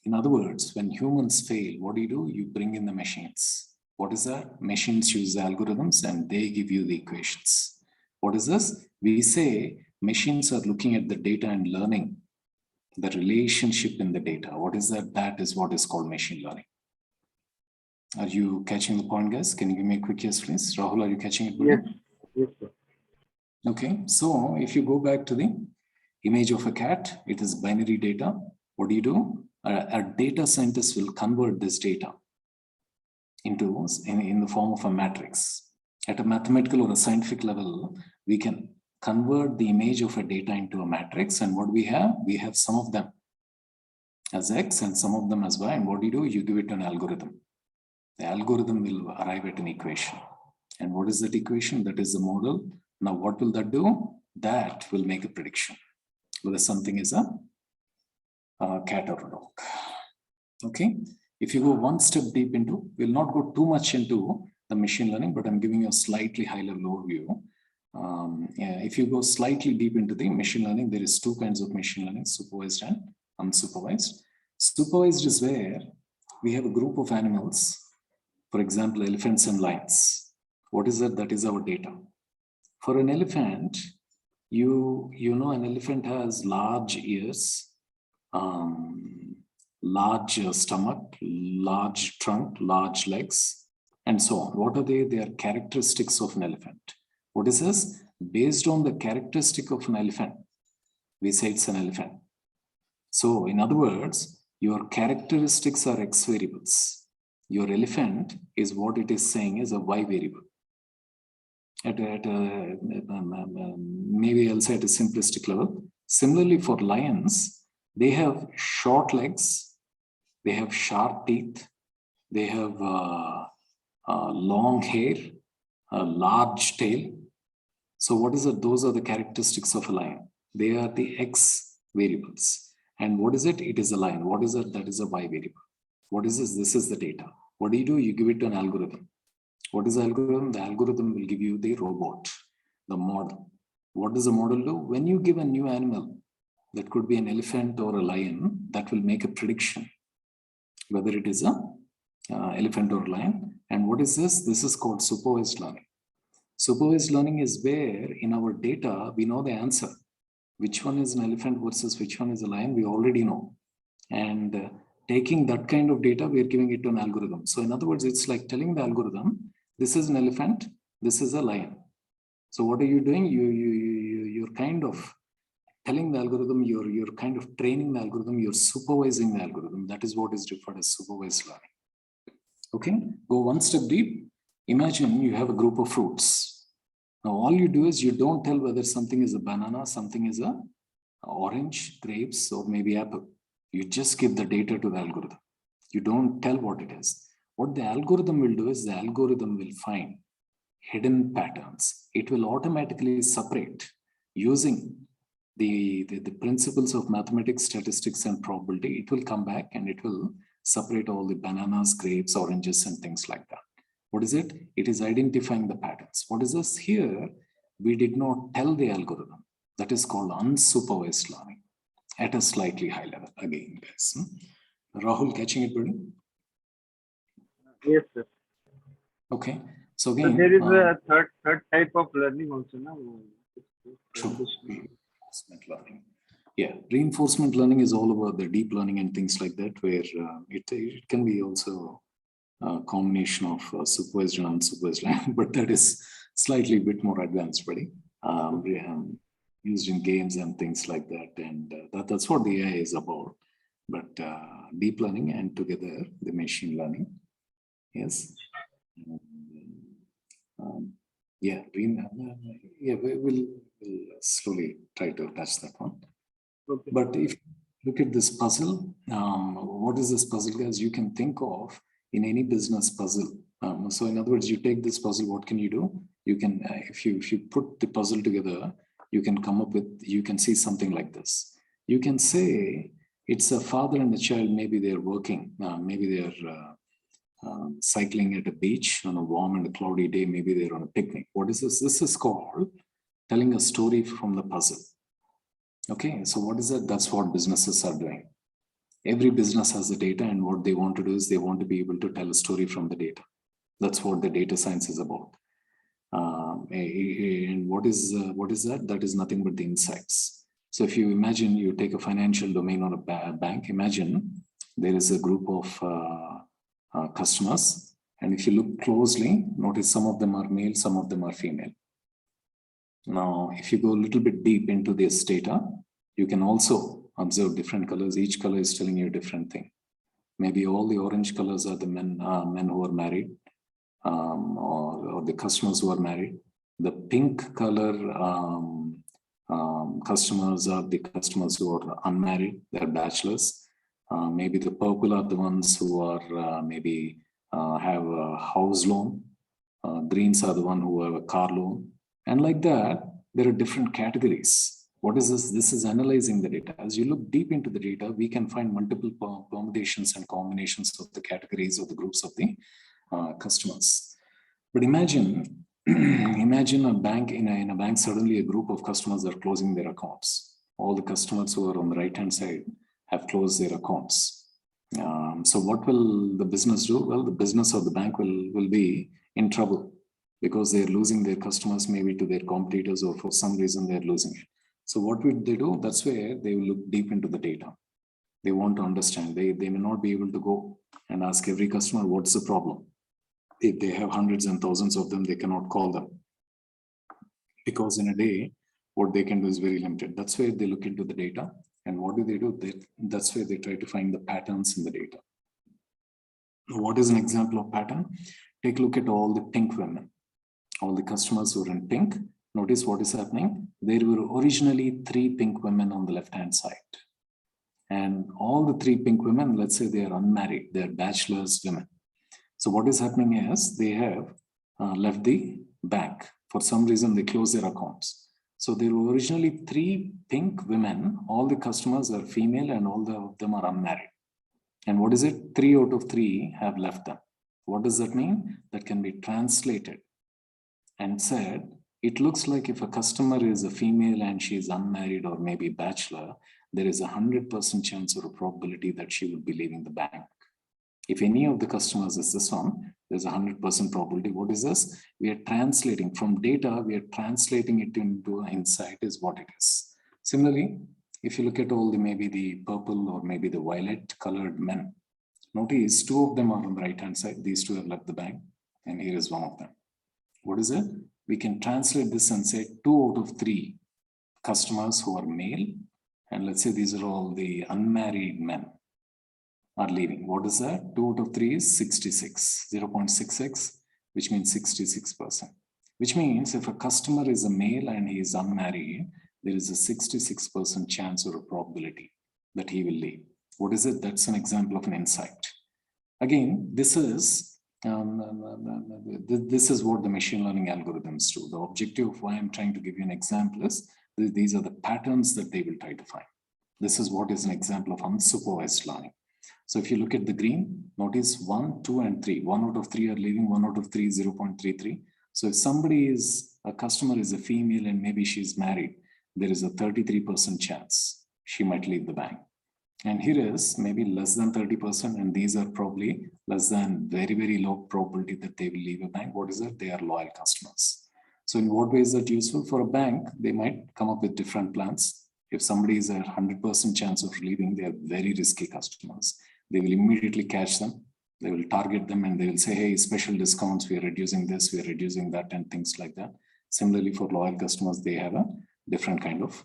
In other words, when humans fail, what do? You bring in the machines. What is that? Machines use the algorithms and they give you the equations. What is this? We say machines are looking at the data and learning the relationship in the data. What is that? That is what is called machine learning. Are you catching the point, guys? Can you give me a quick yes, please? Rahul, are you catching it? Yes. Yes, sir. Okay, so if you go back to the image of a cat, it is binary data. What do? A data scientist will convert this data into in the form of a matrix. At a mathematical or a scientific level, we can convert the image of a data into a matrix. And what we have some of them as X and some of them as Y. And what do? You give it an algorithm. The algorithm will arrive at an equation. And what is that equation? That is the model. Now, what will that do? That will make a prediction. Whether something is a cat or a dog. Okay. If you go one step deep into, we'll not go too much into the machine learning, but I'm giving you a slightly high level overview. If you go slightly deep into the machine learning, there is two kinds of machine learning, supervised and unsupervised. Supervised is where we have a group of animals, for example, elephants and lions. What is that? That is our data. For an elephant, you know an elephant has large ears, large stomach, large trunk, large legs, and so on. What are they? They are characteristics of an elephant. What is this? Based on the characteristic of an elephant, we say it's an elephant. So in other words, your characteristics are X variables. Your elephant is what it is saying is a Y variable. Maybe I'll say at a simplistic level. Similarly for lions, they have short legs, they have sharp teeth, they have long hair, a large tail. So what is it? Those are the characteristics of a lion. They are the X variables. And what is it? It is a lion. What is it? That is a Y variable. What is this? This is the data. What do? You give it to an algorithm. What is the algorithm? The algorithm will give you the robot, the model. What does the model do? When you give a new animal, that could be an elephant or a lion, that will make a prediction, whether it is a elephant or lion. And what is this? This is called supervised learning. Supervised learning is where in our data, we know the answer. Which one is an elephant versus which one is a lion, we already know. And taking that kind of data, we are giving it to an algorithm. So in other words, it's like telling the algorithm, this is an elephant, this is a lion. So what are you doing? You're kind of telling the algorithm, you're kind of training the algorithm, you're supervising the algorithm. That is what is referred as supervised learning. Okay, go one step deep. Imagine you have a group of fruits. Now, all you do is you don't tell whether something is a banana, something is a orange, grapes, or maybe apple. You just give the data to the algorithm. You don't tell what it is. What the algorithm will do is the algorithm will find hidden patterns. It will automatically separate using the principles of mathematics, statistics, and probability. It will come back and it will separate all the bananas, grapes, oranges, and things like that. What is it? It is identifying the patterns. What is this here? We did not tell the algorithm. That is called unsupervised learning at a slightly high level. Again, guys. Rahul, catching it, buddy? Yes, sir. Okay. So So again, there is a third type of learning also now. true. Reinforcement learning. Yeah, reinforcement learning is all about the deep learning and things like that, where it can be also a combination of supervised and unsupervised learning, but that is slightly bit more advanced, buddy. Used in games and things like that, and that's what the AI is about. But deep learning and together the machine learning, yes. Yeah, we'll slowly try to touch that one. Okay. But if you look at this puzzle, what is this puzzle, guys? You can think of in any business puzzle. So in other words, you take this puzzle, what can you do? You can, if you put the puzzle together, you can come up with, you can see something like this. You can say it's a father and a child, maybe they're working, maybe they're cycling at a beach on a warm and a cloudy day, maybe they're on a picnic. What is this? This is called telling a story from the puzzle. Okay, so what is that? That's what businesses are doing. Every business has the data, and what they want to do is they want to be able to tell a story from the data. That's what the data science is about. And what is that? That is nothing but the insights. So if you imagine you take a financial domain or a bank, imagine there is a group of customers, and if you look closely, notice some of them are male, some of them are female. Now, if you go a little bit deep into this data, you can also observe different colors. Each color is telling you a different thing. Maybe all the orange colors are the men who are married, or the customers who are married. The pink color customers are the customers who are unmarried, they're bachelors. Maybe the purple are the ones who are maybe have a house loan. Greens are the one who have a car loan. And like that, there are different categories. What is this? This is analyzing the data. As you look deep into the data, we can find multiple permutations and combinations of the categories of the groups of the customers. But imagine, imagine a bank, in a bank, suddenly a group of customers are closing their accounts. All the customers who are on the right-hand side have closed their accounts. So what will the business do? Well, the business or the bank will be in trouble, because they're losing their customers maybe to their competitors, or for some reason they're losing it. So what would they do? That's where they will look deep into the data. They want to understand. They may not be able to go and ask every customer, what's the problem? If they have hundreds and thousands of them, they cannot call them, because in a day, what they can do is very limited. That's where they look into the data. And what do? That's where they try to find the patterns in the data. What is an example of pattern? Take a look at all the pink women. All the customers who are in pink. Notice what is happening. There were originally 3 pink women on the left-hand side. And all the 3 pink women, let's say they are unmarried, they're bachelors women. So what is happening is they have left the bank. For some reason, they closed their accounts. So there were originally 3 pink women. All the customers are female and all of them are unmarried. And what is it? 3 out of 3 have left them. What does that mean? That can be translated and said, it looks like if a customer is a female and she is unmarried or maybe bachelor, there is 100% chance or a probability that she would be leaving the bank. If any of the customers is this one, there's 100% probability. What is this? We are translating from data, we are translating it into insight is what it is. Similarly, if you look at all the maybe the purple or maybe the violet colored men, notice 2 of them are on the right-hand side. These 2 have left the bank, and here is one of them. What is it? We can translate this and say 2 out of 3 customers who are male, and let's say these are all the unmarried men are leaving. What is that? 2 out of 3 is 66, 0.66, which means 66%. Which means if a customer is a male and he is unmarried, there is a 66% chance or a probability that he will leave. What is it? That's an example of an insight. Again, this is what the machine learning algorithms do. The objective of why I'm trying to give you an example is these are the patterns that they will try to find. This is what is an example of unsupervised learning. So if you look at the green, notice 1, 2, and 3. 1 out of 3 are leaving, 1 out of 3 is 0.33. So if somebody is, a customer is a female and maybe she's married, there is a 33% chance she might leave the bank. And here is maybe less than 30%, and these are probably less than very, very low probability that they will leave a bank. What is that? They are loyal customers. So in what way is that useful? For a bank, they might come up with different plans. If somebody is a 100% chance of leaving, they are very risky customers. They will immediately catch them. They will target them and they will say, hey, special discounts, we are reducing this, we are reducing that, and things like that. Similarly, for loyal customers, they have a different kind of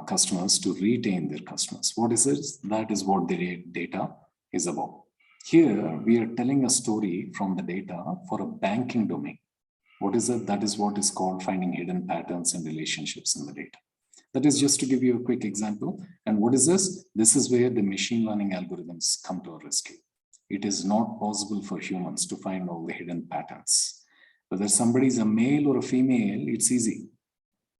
customers to retain their customers. What is it? That is what the data is about. Here, we are telling a story from the data for a banking domain. What is it? That is what is called finding hidden patterns and relationships in the data. That is just to give you a quick example. And what is this? This is where the machine learning algorithms come to our rescue. It is not possible for humans to find all the hidden patterns. Whether somebody is a male or a female, it's easy.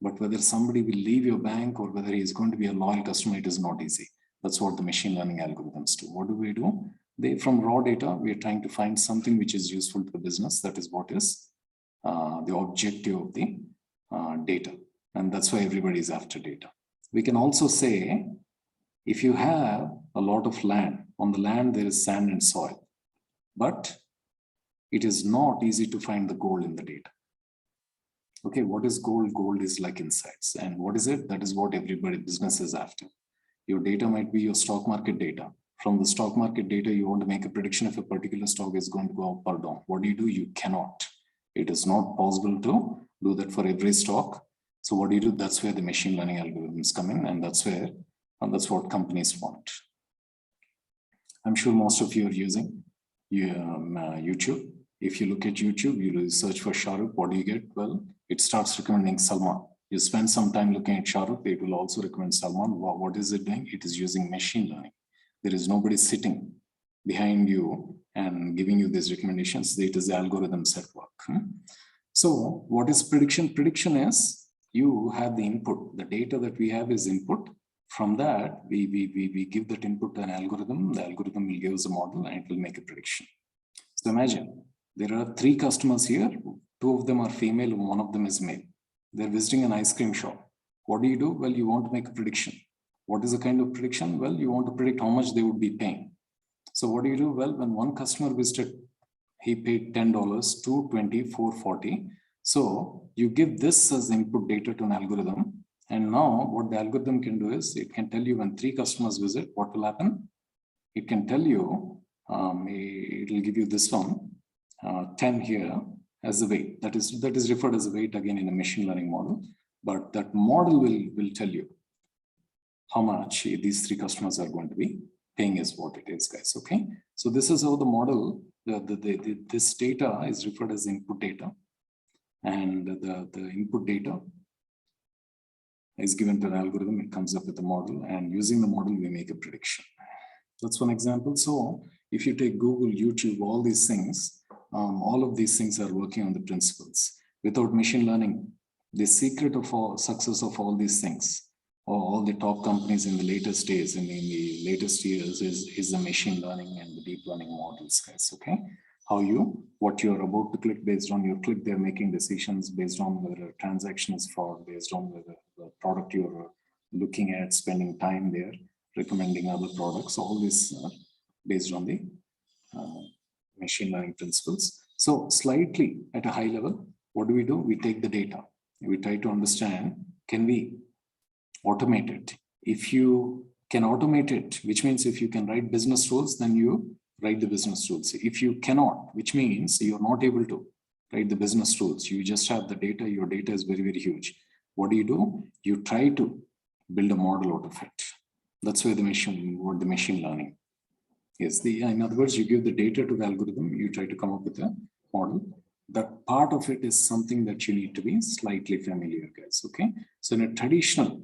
But whether somebody will leave your bank or whether he is going to be a loyal customer, it is not easy. That's what the machine learning algorithms do. What do? From raw data, we are trying to find something which is useful to the business. That is what is the objective of the data. And that's why everybody is after data. We can also say, if you have a lot of land, on the land there is sand and soil, but it is not easy to find the gold in the data. Okay, what is gold? Gold is like insights. And what is it? That is what everybody business is after. Your data might be your stock market data. From the stock market data, you want to make a prediction if a particular stock is going to go up or down. What do? You cannot. It is not possible to do that for every stock. So what do? That's where the machine learning algorithms come in, and that's what companies want. I'm sure most of you are using YouTube. If you look at YouTube, you search for Shahrukh, what do you get? Well, it starts recommending Salman. You spend some time looking at Shahrukh, it will also recommend Salman. What is it doing? It is using machine learning. There is nobody sitting behind you and giving you these recommendations. It is the algorithms at work. So what is prediction? Prediction is you have the input. The data that we have is input. From that, we give that input to an algorithm. The algorithm will give us a model and it will make a prediction. So imagine there are 3 customers here. 2 of them are female and 1 of them is male. They're visiting an ice cream shop. What do? Well, you want to make a prediction. What is the kind of prediction? Well, you want to predict how much they would be paying. So what do? Well, when one customer visited, he paid $10, $220, $440. So you give this as input data to an algorithm. And now what the algorithm can do is it can tell you when 3 customers visit, what will happen? It can tell you, it will give you this one, 10 here as a weight. That is referred as a weight again in a machine learning model. But that model will tell you how much these 3 customers are going to be paying is what it is, guys. Okay. So this is how the model, this data is referred as input data. And the input data is given to an algorithm. It comes up with a model, and using the model, we make a prediction. That's one example. So if you take Google, YouTube, all these things, all of these things are working on the principles. Without machine learning, the secret of all success of all these things, or all the top companies in the latest days, in the latest years, is the machine learning and the deep learning models, guys. Okay. What you're about to click, based on your click, they're making decisions based on whether a transaction is fraud, based on whether the product you're looking at, spending time there, recommending other products. All this based on the machine learning principles. So slightly at a high level, what do? We take the data. We try to understand, can we automate it? If you can automate it, which means if you can write business rules, then you write the business rules. If you cannot, which means you're not able to write the business rules, you just have the data, your data is very, very huge, What do? You try to build a model out of it. That's where the machine learning is. In other words, you give the data to the algorithm, you try to come up with a model. That part of it is something that you need to be slightly familiar, guys. Okay. So in a traditional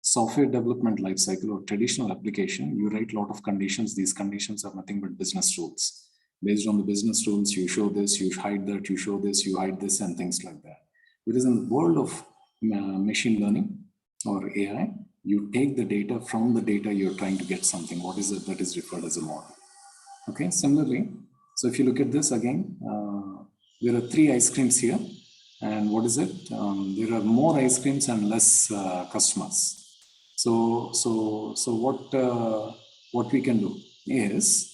software development lifecycle or traditional application, you write a lot of conditions. These conditions are nothing but business rules. Based on the business rules, you show this, you hide that, you show this, you hide this, and things like that. Whereas in the world of machine learning or AI, you take the data. From the data, you're trying to get something. What is it that is referred as a model? Okay, similarly, so if you look at this again, there are 3 ice creams here. And what is it? There are more ice creams and less customers. So what we can do is,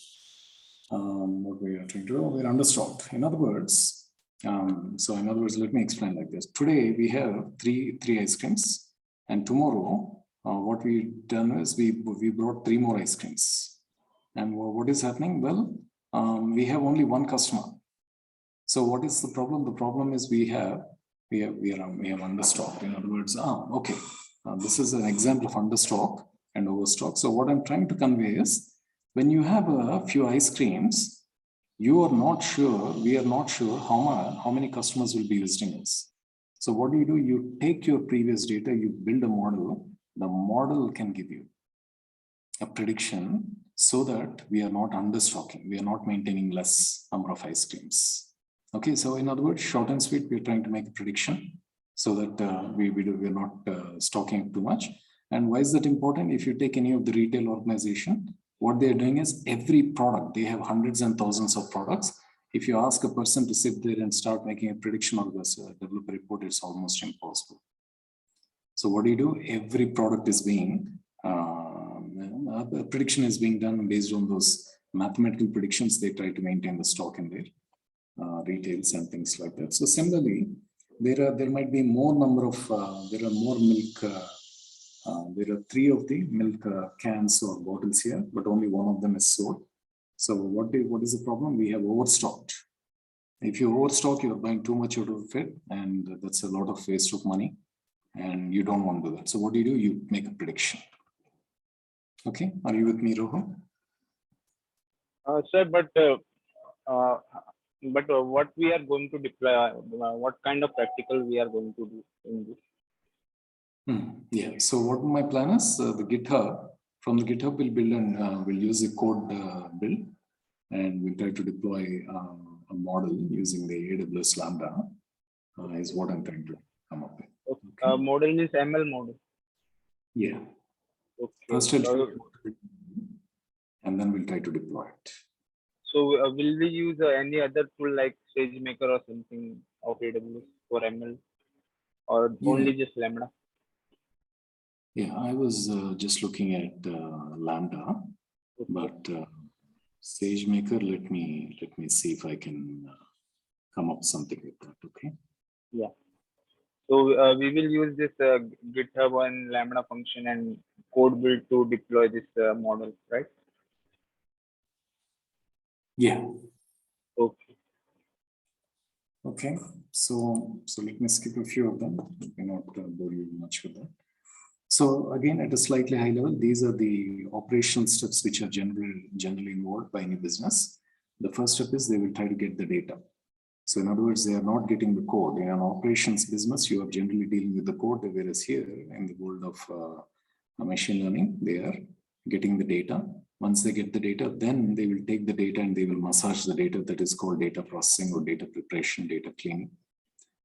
what we are trying to do, we're understocked. In other words, let me explain like this. Today we have three ice creams, and tomorrow what we've done is we brought 3 more ice creams. And what is happening? Well, we have only 1 customer. So what is the problem? The problem is we have understocked. In other words, okay, this is an example of understock and overstock. So what I'm trying to convey is, when you have a few ice creams, we are not sure how many customers will be visiting us. So what do? You take your previous data, you build a model. The model can give you a prediction so that we are not understocking. We are not maintaining less number of ice creams. Okay, so in other words, short and sweet, we're trying to make a prediction so that we're not stocking too much. And why is that important? If you take any of the retail organization, what they're doing is every product, they have hundreds and thousands of products. If you ask a person to sit there and start making a prediction or develop a report, it's almost impossible. So what do? Every product is being, a prediction is being done based on those mathematical predictions. They try to maintain the stock in their retails and things like that. So similarly, there might be more number of, there are more milk, there are 3 of the milk cans or bottles here, but only 1 of them is sold. So what is the problem? We have overstocked. If you overstock, you're buying too much out of it, and that's a lot of waste of money, and you don't want to do that. So what do? You make a prediction. Okay, are you with me, Rohan? Sir, but what we are going to deploy, what kind of practical we are going to do in this? Yeah, so what my plan is, the GitHub, from the GitHub we'll build and we'll use a code build, and we'll try to deploy a model using the AWS Lambda is what I'm trying to come up with. Okay. Model means ML model? Yeah. Okay. First we'll and then we'll try to deploy it. So will we use any other tool like SageMaker or something of AWS for ML, or only just Lambda? Yeah, I was just looking at Lambda, but SageMaker, let me see if I can come up with something with that. Okay. Yeah. So we will use this GitHub and Lambda function and code build to deploy this model, right? Yeah. Okay. Okay. So let me skip a few of them. Let me not bore you much with that. So again, at a slightly high level, these are the operational steps which are generally involved by any business. The first step is they will try to get the data. So in other words, they are not getting the code. In an operations business, you are generally dealing with the code, whereas here in the world of machine learning, they are getting the data. Once they get the data, then they will take the data and they will massage the data. That is called data processing or data preparation, data cleaning.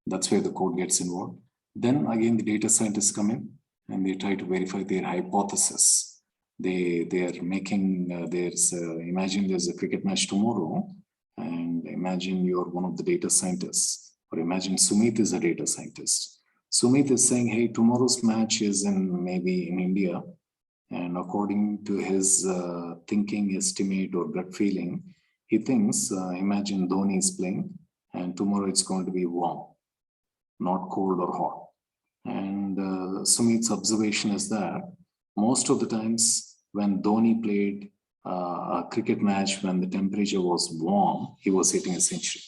That's where the code gets involved. Then again, the data scientists come in and they try to verify their hypothesis. They are making, imagine there's a cricket match tomorrow, and imagine you're one of the data scientists, or imagine Sumit is a data scientist. Sumit is saying, hey, tomorrow's match is maybe in India, and according to his thinking, estimate, or gut feeling, he thinks, imagine Dhoni is playing, and tomorrow it's going to be warm, not cold or hot. And Sumit's observation is that most of the times when Dhoni played a cricket match, when the temperature was warm, he was hitting a century.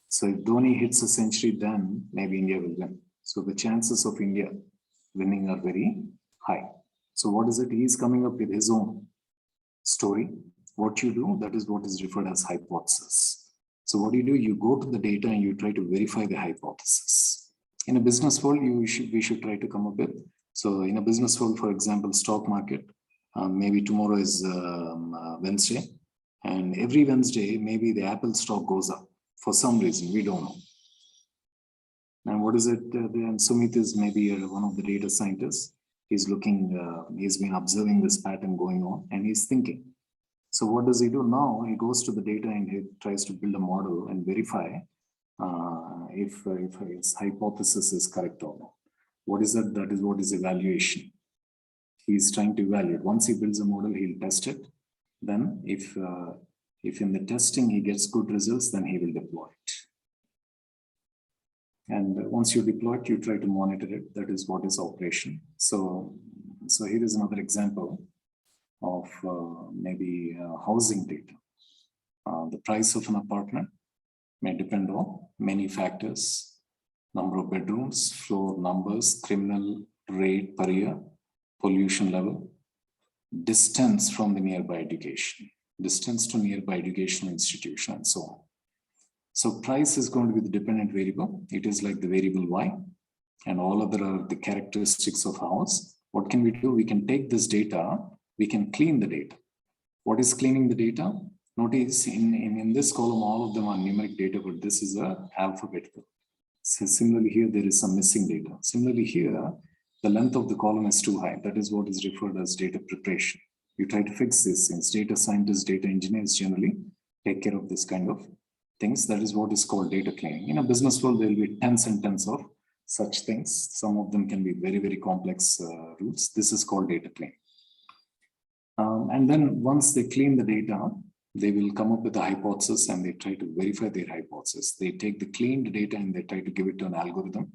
So if Dhoni hits a century, then maybe India will win. So the chances of India winning are very high. So what is it? He is coming up with his own story. What you do, that is what is referred as hypothesis. So what you do, you go to the data and you try to verify the hypothesis. In a business world, we should try to come up with. So in a business world, for example, stock market, maybe tomorrow is Wednesday, and every Wednesday, maybe the Apple stock goes up for some reason, we don't know. And what is it? And Sumit is maybe one of the data scientists. He's looking, he's been observing this pattern going on and he's thinking. So what does he do now? He goes to the data and he tries to build a model and verify if his hypothesis is correct or not. What is that? That is what is evaluation. He's trying to evaluate. Once he builds a model, he'll test it. Then if in the testing he gets good results, then he will deploy it. And once you deploy it, you try to monitor it. That is what is operation. So here is another example of maybe housing data. The price of an apartment may depend on many factors: number of bedrooms, floor numbers, criminal rate per year, pollution level, distance from the nearby education, distance to nearby educational institution, and so on. So price is going to be the dependent variable. It is like the variable Y, and all other are the characteristics of house. What can we do? We can take this data, we can clean the data. What is cleaning the data? Notice in this column, all of them are numeric data, but this is alphabetical. So similarly here, there is some missing data. Similarly here, the length of the column is too high. That is what is referred as data preparation. You try to fix this, since data scientists, data engineers generally take care of this kind of things. That is what is called data cleaning. In a business world, there will be tens and tens of such things. Some of them can be very, very complex rules. This is called data cleaning. And then once they clean the data, they will come up with a hypothesis and they try to verify their hypothesis. They take the cleaned data and they try to give it to an algorithm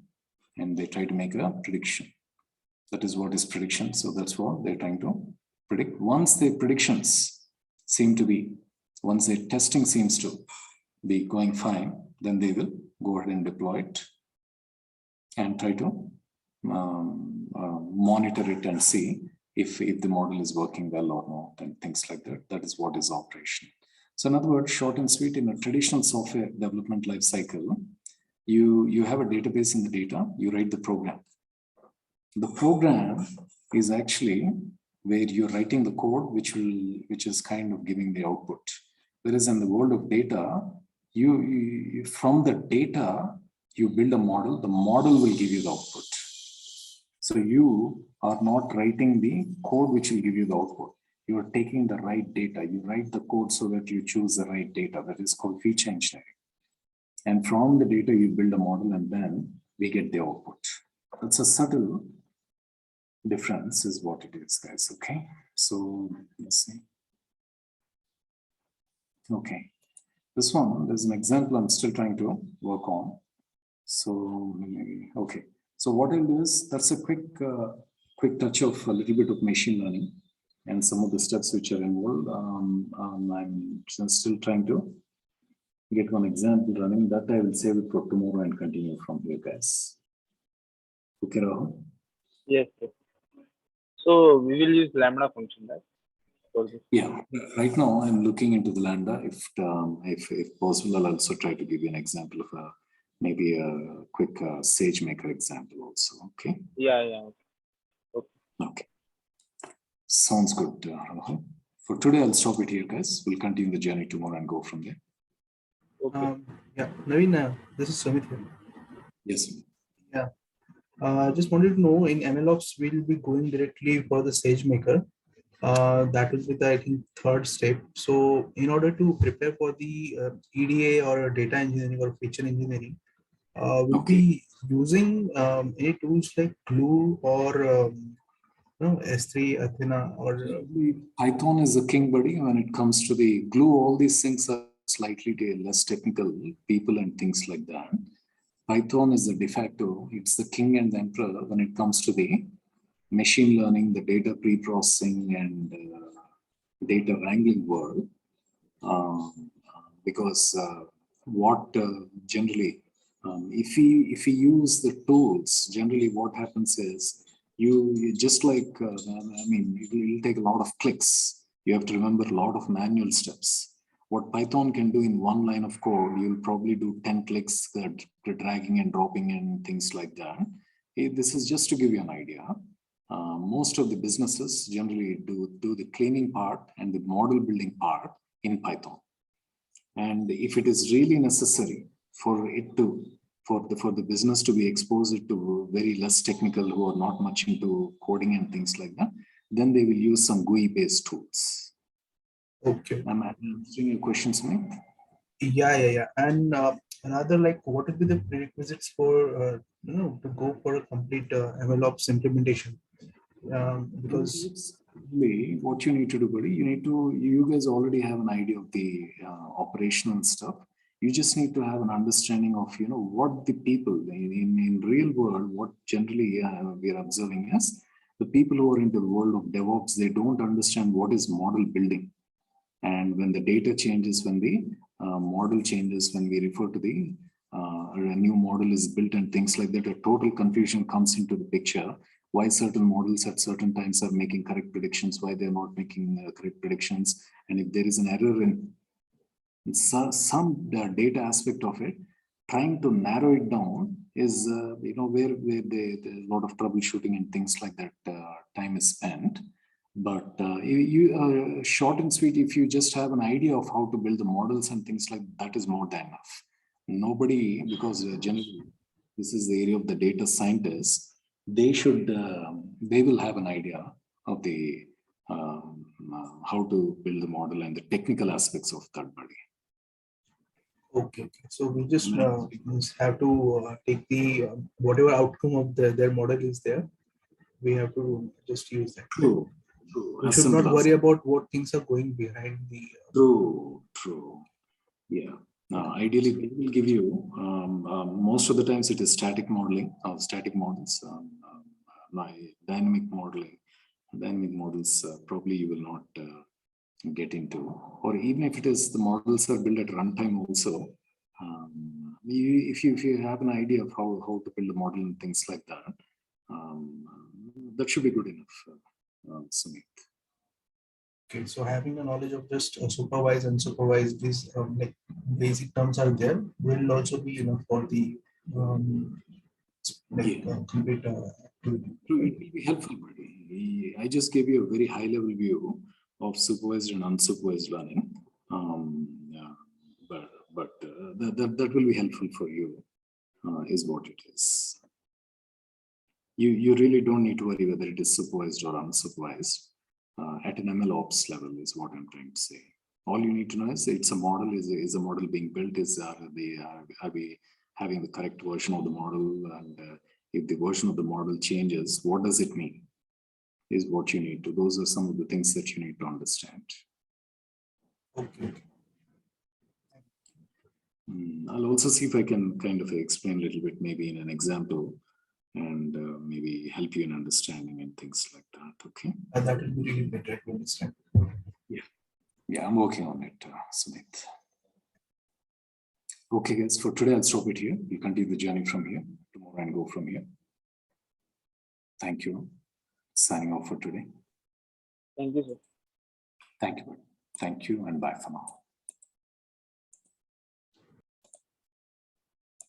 and they try to make a prediction. That is what is prediction. So that's what they're trying to predict. Once their predictions seem to be, once their testing seems to be going fine, then they will go ahead and deploy it and try to monitor it and see if the model is working well or not and things like that. That is what is operation. So in other words, short and sweet, in a traditional software development life cycle, you have a database in the data, you write the program. The program is actually where you're writing the code, which is kind of giving the output. Whereas in the world of data, you from the data, you build a model, the model will give you the output. So you are not writing the code which will give you the output. You are taking the right data. You write the code so that you choose the right data. That is called feature engineering. And from the data, you build a model and then we get the output. That's a subtle difference is what it is, guys. Okay. So let's see. Okay. This one, there's an example I'm still trying to work on. So maybe, okay. So what I'll do is, that's a quick touch of a little bit of machine learning and some of the steps which are involved. I'm still trying to get one example running. That I will save it for tomorrow and continue from here, guys. Okay, Rahul? Yes, yes. So we will use lambda function, right? For this. Yeah, right now I'm looking into the lambda. If possible, I'll also try to give you an example of maybe a quick SageMaker example also. Okay. Yeah. Okay. Sounds good, Rahul. For today, I'll stop it here, guys. We'll continue the journey tomorrow and go from there. Okay. Yeah, Naveen, this is Sumit here. Yes. Yeah. Just wanted to know, in MLOps, we'll be going directly for the SageMaker. That will be the, I think, third step. So in order to prepare for the EDA or data engineering or feature engineering, we'll be using any tools like Glue or S3, Athena, or Python is the king, buddy. When it comes to the Glue, all these things are slightly less technical people and things like that. Python is the de facto. It's the king and the emperor when it comes to the machine learning, the data pre-processing and data wrangling world. Because what generally If we use the tools, generally what happens is you just like, I mean, it'll take a lot of clicks. You have to remember a lot of manual steps. What Python can do in one line of code, you'll probably do 10 clicks, dragging and dropping and things like that. This is just to give you an idea. Most of the businesses generally do the cleaning part and the model building part in Python. And if it is really necessary for the business to be exposed to very less technical, who are not much into coding and things like that, then they will use some GUI based tools. Okay. Am I answering your questions, Mike? Yeah. And another, like, what would be the prerequisites for to go for a complete MLOps implementation? Because what you need to do, buddy, you guys already have an idea of the operational stuff. You just need to have an understanding of, what the people in real world, what generally we are observing is the people who are into the world of DevOps, they don't understand what is model building. And when the data changes, when the model changes, when we refer to the a new model is built and things like that, a total confusion comes into the picture. Why certain models at certain times are making correct predictions, why they're not making correct predictions. And if there is an error in some data aspect of it, trying to narrow it down is, where there's a lot of troubleshooting and things like that time is spent. But short and sweet, if you just have an idea of how to build the models and things like that is more than enough. Nobody, because generally this is the area of the data scientists, they will have an idea of the how to build the model and the technical aspects of that body. Okay. So we just have to take the whatever outcome of their model is there. We have to just use that. True. We should not worry about what things are going behind the. True. Yeah. Ideally, they will give you, most of the times it is static modeling, static models, dynamic modeling. Dynamic models, probably you will not get into, or even if it is, the models are built at runtime also. If you have an idea of how to build a model and things like that, that should be good enough, Sumit. Okay, so having a knowledge of just supervised and unsupervised, these like basic terms are there, will also be enough for the complete activity. It will be helpful, buddy. I just gave you a very high level view of supervised and unsupervised learning, but that will be helpful for you, is what it is. You really don't need to worry whether it is supervised or unsupervised at an MLOps level, is what I'm trying to say. All you need to know is it's a model, is a model being built, are we having the correct version of the model, and if the version of the model changes, what does it mean, is what you need to. Those are some of the things that you need to understand. Okay. I'll also see if I can kind of explain a little bit, maybe in an example, and maybe help you in understanding and things like that. Okay. That will be really better to understand. Yeah, I'm working on it, Sumit. Okay, guys, for today, I'll stop it here. We'll continue the journey from here tomorrow and go from here. Thank you. Signing off for today. Thank you, sir. Thank you. Thank you, and bye for now.